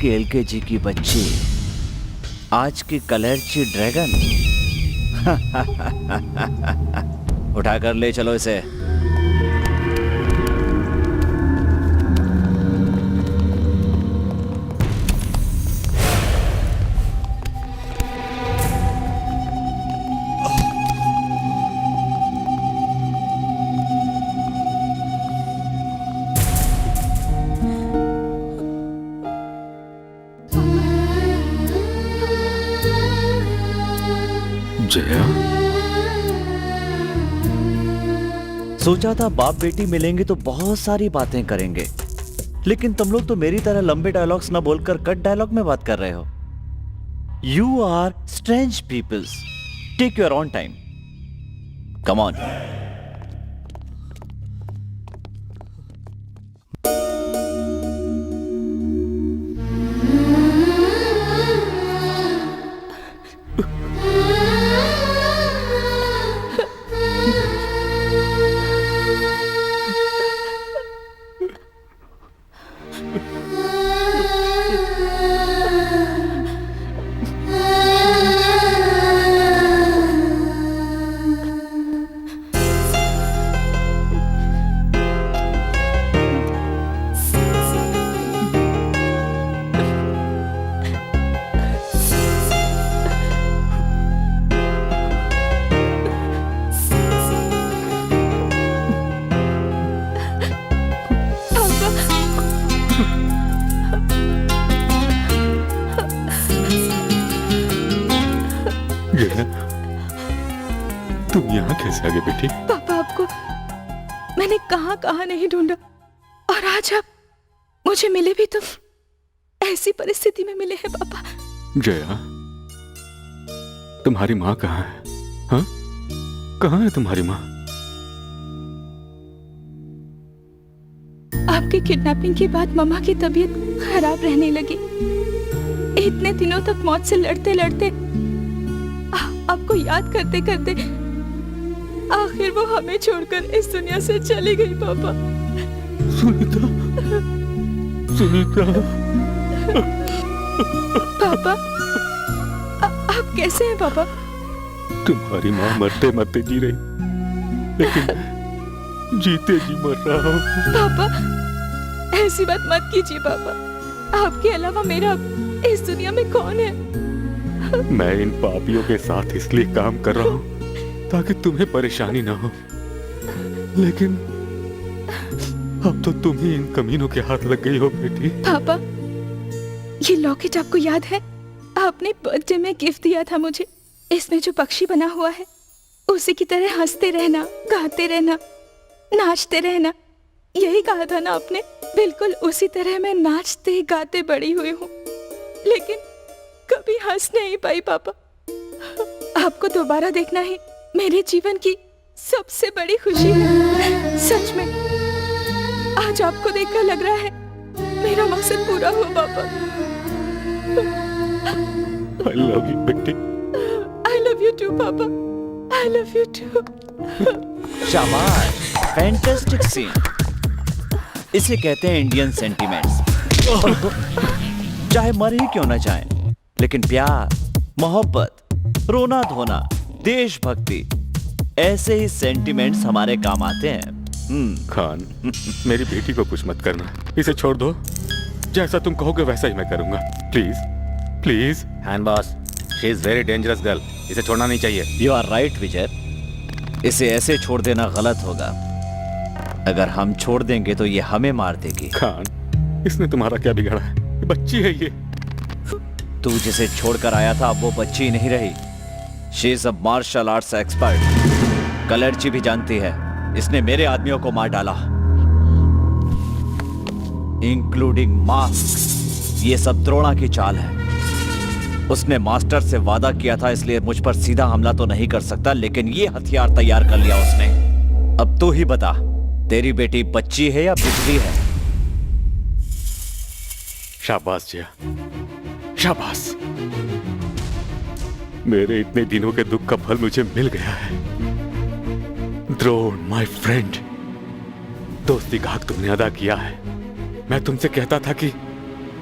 की एलकेजी की बच्ची आज की कलर्ची ड्रैगन। उठाकर ले चलो इसे। जया, सोचा था बाप बेटी मिलेंगे तो बहुत सारी बातें करेंगे, लेकिन तुम लोग तो मेरी तरह लंबे डायलॉग्स ना बोलकर कट डायलॉग में बात कर रहे हो। You are strange peoples, take your own time, come on. तुम यहाँ कैसे आ गए बेटी? पापा, आपको मैंने कहाँ कहाँ नहीं ढूंढा, और आज आप मुझे मिले भी तो ऐसी परिस्थिति में मिले हैं पापा। जया, तुम्हारी माँ कहाँ है? हाँ, कहाँ है तुम्हारी माँ? आपके किडनैपिंग के बाद मम्मा की तबीयत खराब रहने लगी। इतने दिनों तक मौत से लड़ते लड़ते, आपको याद करते करते आखिर वो हमें छोड़कर इस दुनिया से चली गई पापा। सुनीता, सुनीता। पापा, आप कैसे हैं पापा? तुम्हारी माँ मरते मरते जी रही, लेकिन जीते जी मर रहा हूँ। पापा, ऐसी बात मत कीजिए पापा। आपके अलावा मेरा इस दुनिया में कौन है? मैं इन पापियों के साथ इसलिए काम कर रहा हूँ ताकि तुम्हें परेशानी ना हो, लेकिन अब तो तुम ही इन कमीनों के हाथ लग गई हो बेटी। पापा, ये लॉकेट आपको याद है? आपने बर्थडे में गिफ्ट दिया था मुझे। इसमें जो पक्षी बना हुआ है उसी की तरह हंसते रहना, गाते रहना, नाचते रहना, यही कहा था ना आपने? बिल्कुल उसी तरह मैं नाचते गाते बड़ी हुई हूँ, लेकिन कभी हंस नहीं पाई पापा। आपको दोबारा देखना ही मेरे जीवन की सबसे बड़ी खुशी है। सच में आज आपको देखकर लग रहा है मेरा मकसद पूरा हुआ पापा। I love you बेटी। I love you too पापा। I love you too। शाबाश, फैंटास्टिक सीन। इसे कहते हैं इंडियन सेंटीमेंट्स। चाहे मर ही क्यों ना जाए, लेकिन प्यार, मोहब्बत, रोना धोना, देशभक्ति, ऐसे ही सेंटिमेंट्स हमारे काम आते हैं। खान, मेरी बेटी को कुछ मत करना, इसे छोड़ दो। जैसा तुम कहोगे वैसा ही मैं करूंगा। Please please. Hand boss, she is very dangerous girl, इसे छोड़ना नहीं चाहिए। यू आर राइट विजय, इसे ऐसे छोड़ देना गलत होगा। अगर हम छोड़ देंगे तो ये हमें मार देगी। खान, इसने तुम्हारा क्या बिगाड़ा है? बच्ची है ये। तू जिसे छोड़कर आया था अब वो बच्ची नहीं रही। She is a martial arts expert. कलर्ची भी जानती है इसने मेरे आदमियों को मार डाला, इंक्लूडिंग मास्क। ये सब द्रोणा की चाल है। उसने मास्टर से वादा किया था, इसलिए मुझ पर सीधा हमला तो नहीं कर सकता, लेकिन ये हथियार तैयार कर लिया उसने। अब तू ही बता, तेरी बेटी बच्ची है या बिजली है? शाबाश जया, शाबाश। मेरे इतने दिनों के दुख का फल मुझे मिल गया है। द्रोण माय फ्रेंड, दोस्ती का हक तुमने अदा किया है। मैं तुमसे कहता था कि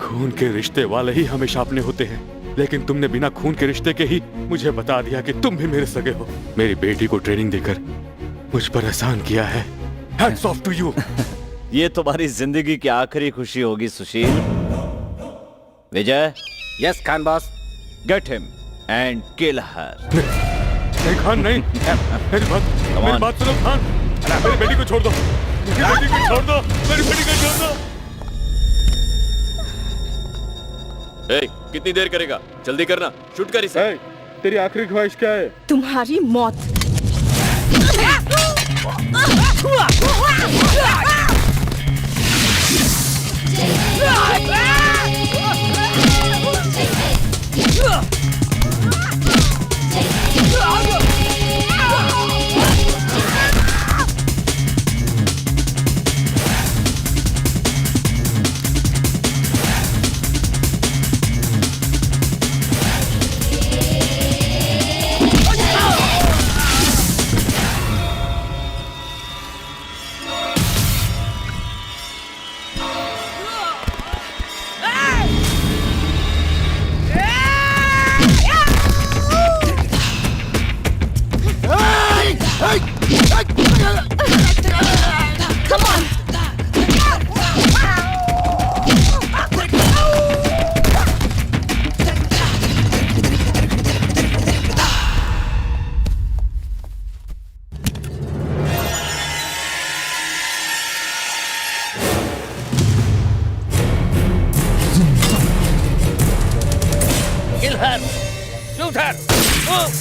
खून के रिश्ते वाले ही हमेशा अपने होते हैं, लेकिन तुमने बिना खून के रिश्ते के ही मुझे बता दिया कि तुम भी मेरे सगे हो। मेरी बेटी को ट्रेनिंग देकर मुझ पर एहसान किया है। Hats off to you. ये तुम्हारी जिंदगी की आखिरी खुशी होगी Sushil. Vijay, yes Khan boss. Get him and kill her. नहीं खान नहीं, मेरी बात सुनो खान। मेरी बेटी को छोड़ दो, मेरी बेटी को छोड़ दो, मेरी बेटी को छोड़ दो। ए, कितनी देर करेगा? जल्दी करना, शूट कर इसे। तेरी आखिरी ख्वाहिश क्या है? तुम्हारी मौत। Kill her! Shoot her! Move!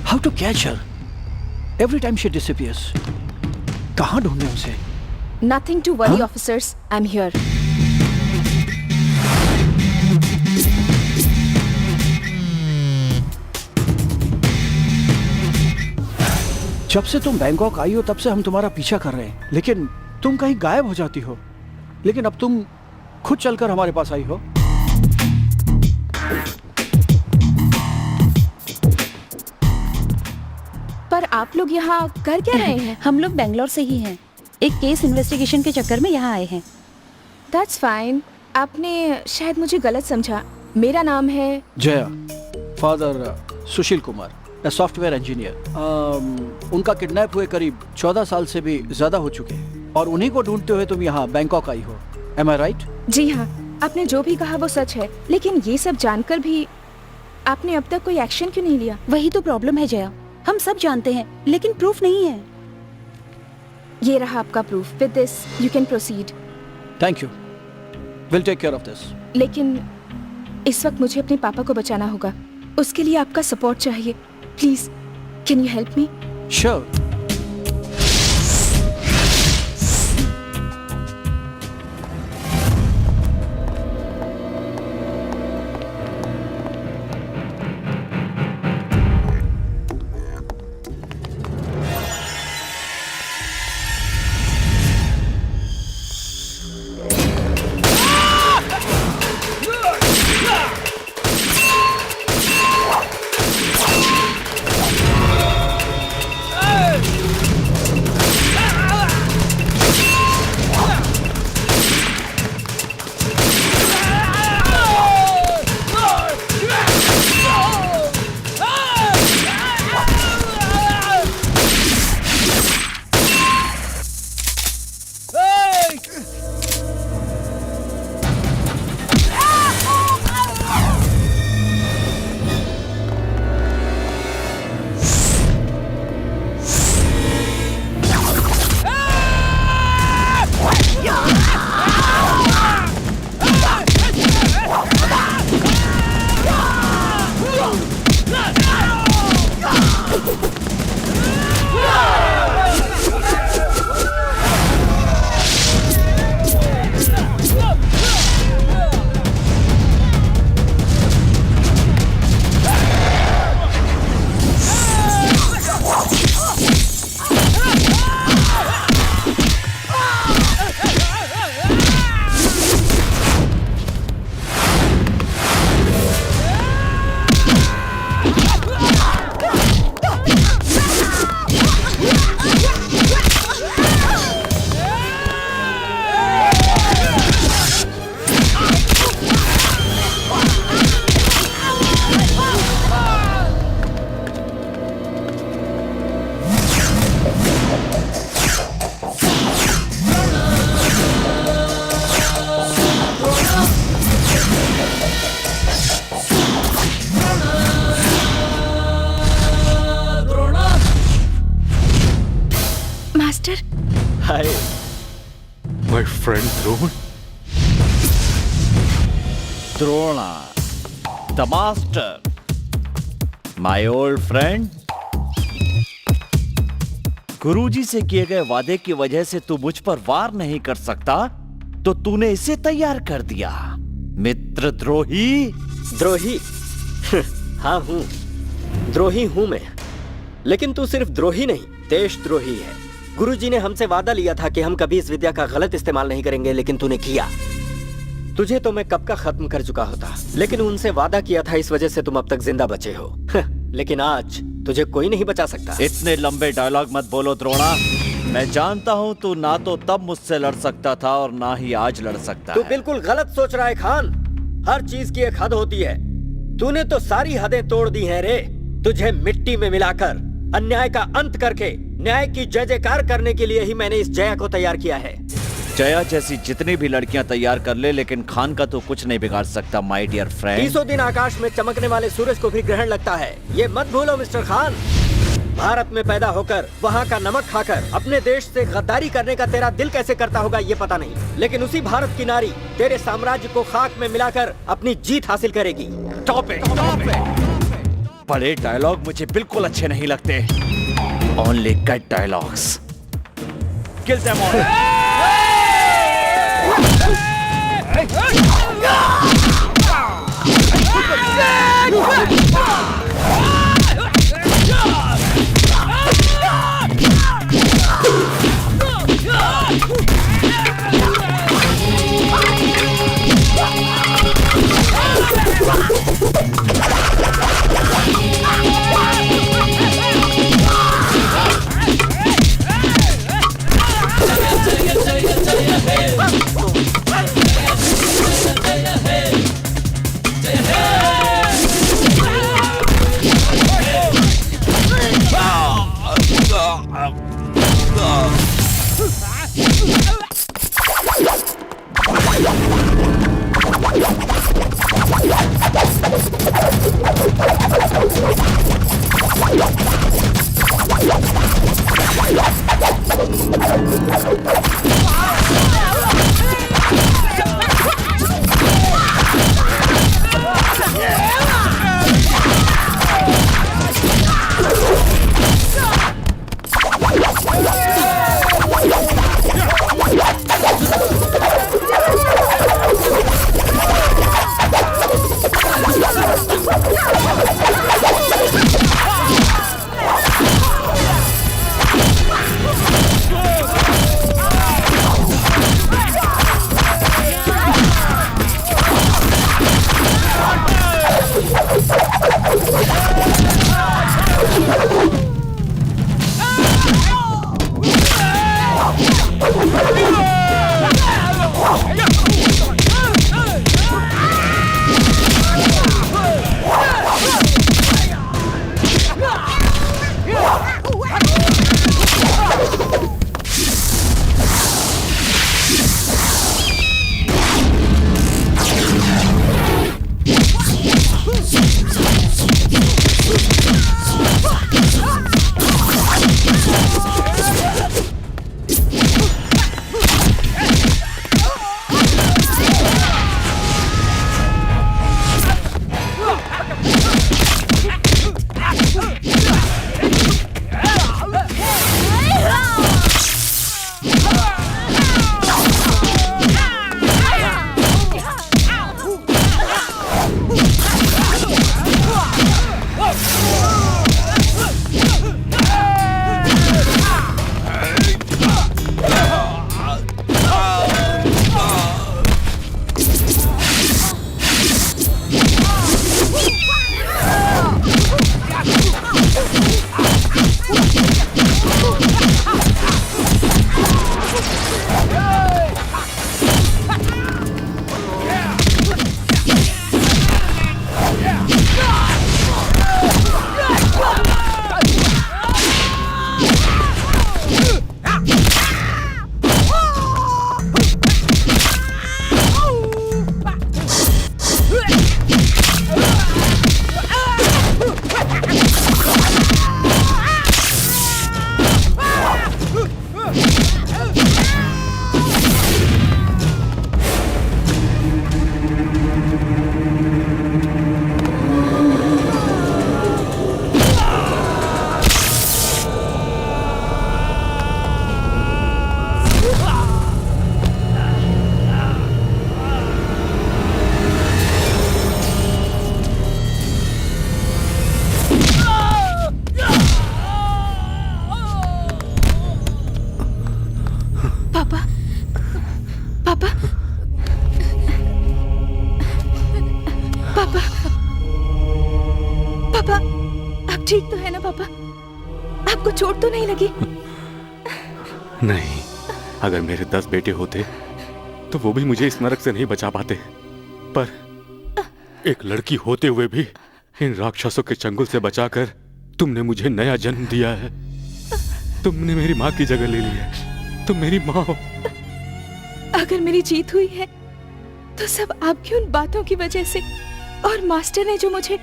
How to catch her? Every time she disappears. कहाँ ढूंढे उसे? Nothing to worry, officers. I'm here. जब से तुम बैंकॉक आई हो तब से हम तुम्हारा पीछा कर रहे हैं, लेकिन तुम कहीं गायब हो जाती हो। लेकिन अब तुम खुद चलकर हमारे पास आई हो। पर आप लोग यहाँ कर क्या रहे हैं? हम लोग बेंगलोर से ही हैं। एक केस इन्वेस्टिगेशन के चक्कर में यहाँ आए हैं। That's fine. आपने शायद मुझे गलत समझा। मेरा नाम है Jaya, father Sushil Kumar, software engineer. उनका किडनैप हुए करीब 14 साल से भी ज्यादा हो चुके हैं और उन्हीं को ढूंढते हुए तुम यहाँ बैंकॉक आई हो। Am I right? जी हाँ, आपने जो भी कहा वो सच है, लेकिन ये सब जानकर भी आपने अब तक कोई एक्शन क्यों नहीं लिया? वही तो प्रॉब्लम है जया, हम सब जानते हैं लेकिन प्रूफ नहीं है। ये रहा आपका proof. With this you can proceed. Thank you. We'll take care of this. लेकिन इस वक्त मुझे अपने पापा को बचाना होगा। उसके लिए आपका सपोर्ट चाहिए। Please, can you help me? Sure. Master. Hi my friend Drona. Drona the master, my old friend. Guruji से किए गए वादे की वजह से तू मुझ पर वार नहीं कर सकता, तो तूने इसे तैयार कर दिया। मित्र द्रोही। द्रोही? हाँ हूँ, द्रोही हूँ मैं। लेकिन तू सिर्फ द्रोही नहीं, देशद्रोही है। गुरुजी ने हमसे वादा लिया था कि हम कभी इस विद्या का गलत इस्तेमाल नहीं करेंगे, लेकिन तूने किया। तुझे तो मैं कब का खत्म कर चुका होता, लेकिन उनसे वादा किया था, इस वजह से तुम अब तक जिंदा बचे हो। लेकिन आज तुझे कोई नहीं बचा सकता। इतने लंबे डायलॉग मत बोलो द्रोणा। मैं जानता हूँ तू ना तो तब मुझसे लड़ सकता था और ना ही आज लड़ सकता तू है। बिल्कुल गलत सोच रहा है खान। हर चीज की एक हद होती है। तूने तो सारी हदें तोड़ दी हैं रे। तुझे मिट्टी में मिलाकर अन्याय का अंत करके न्याय की जय जयकार करने के लिए ही मैंने इस जया को तैयार किया है। जया जैसी जितनी भी लड़कियां तैयार कर ले, लेकिन खान का तो कुछ नहीं बिगाड़ सकता माय डियर फ्रेंड। 300 दिन आकाश में चमकने वाले सूरज को भी ग्रहण लगता है, ये मत भूलो मिस्टर खान। भारत में पैदा होकर वहाँ का नमक खाकर अपने देश से गद्दारी करने का तेरा दिल कैसे करता होगा ये पता नहीं, लेकिन उसी भारत की नारी तेरे साम्राज्य को खाक में मिलाकर अपनी जीत हासिल करेगी। Stop it, stop it. बड़े डायलॉग मुझे बिल्कुल अच्छे नहीं लगते। Only cut dialogues. Kill them all. पापा पापा पापा पापा आप ठीक तो है ना पापा? आपको चोट तो नहीं लगी? नहीं, अगर मेरे 10 बेटे होते तो वो भी मुझे इस नरक से नहीं बचा पाते। पर एक लड़की होते हुए भी इन राक्षसों के चंगुल से बचाकर तुमने मुझे नया जन्म दिया है। तुमने मेरी माँ की जगह ले ली है। तुम मेरी माँ हो। अगर मेरी जीत हुई है तो सब आपकी उन बातों की वजह से, और मास्टर ने जो मुझे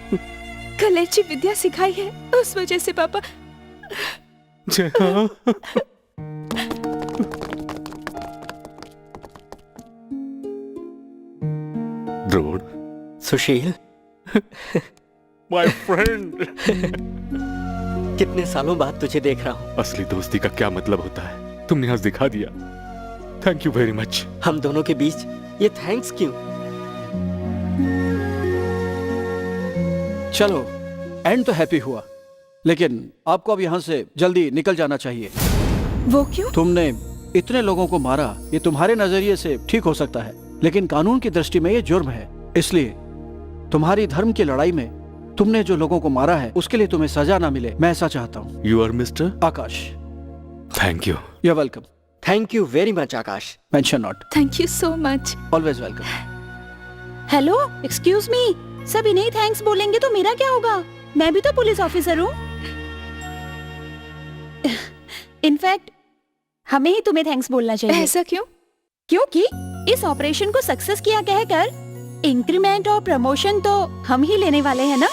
कलेची विद्या सिखाई है उस वजह से पापा। ड्रोड, सुशील, माय फ्रेंड। कितने सालों बाद तुझे देख रहा हूँ। असली दोस्ती का क्या मतलब होता है तुमने आज दिखा दिया। Thank you very much. हम दोनों के बीच ये थैंक्स क्यों? चलो, एंड तो हैप्पी हुआ, लेकिन आपको अब यहाँ से जल्दी निकल जाना चाहिए। वो क्यों? तुमने इतने लोगों को मारा, ये तुम्हारे नजरिए से ठीक हो सकता है, लेकिन कानून की दृष्टि में ये जुर्म है। इसलिए तुम्हारी धर्म की लड़ाई में तुमने जो लोगों को मारा है उसके लिए तुम्हें सजा ना मिले, मैं ऐसा चाहता हूँ। You are mister Akash. Thank you. You are welcome. Thank you very much Akash. Mention not. Thank you so much. Always welcome. Hello, excuse me, सब इन्हें थैंक्स बोलेंगे तो मेरा क्या होगा? मैं भी तो पुलिस ऑफिसर हूँ। इनफैक्ट हमें ही तुम्हें थैंक्स बोलना चाहिए। ऐसा क्यों? क्योंकि इस ऑपरेशन को सक्सेस किया कहकर इंक्रीमेंट और प्रमोशन तो हम ही लेने वाले हैं ना।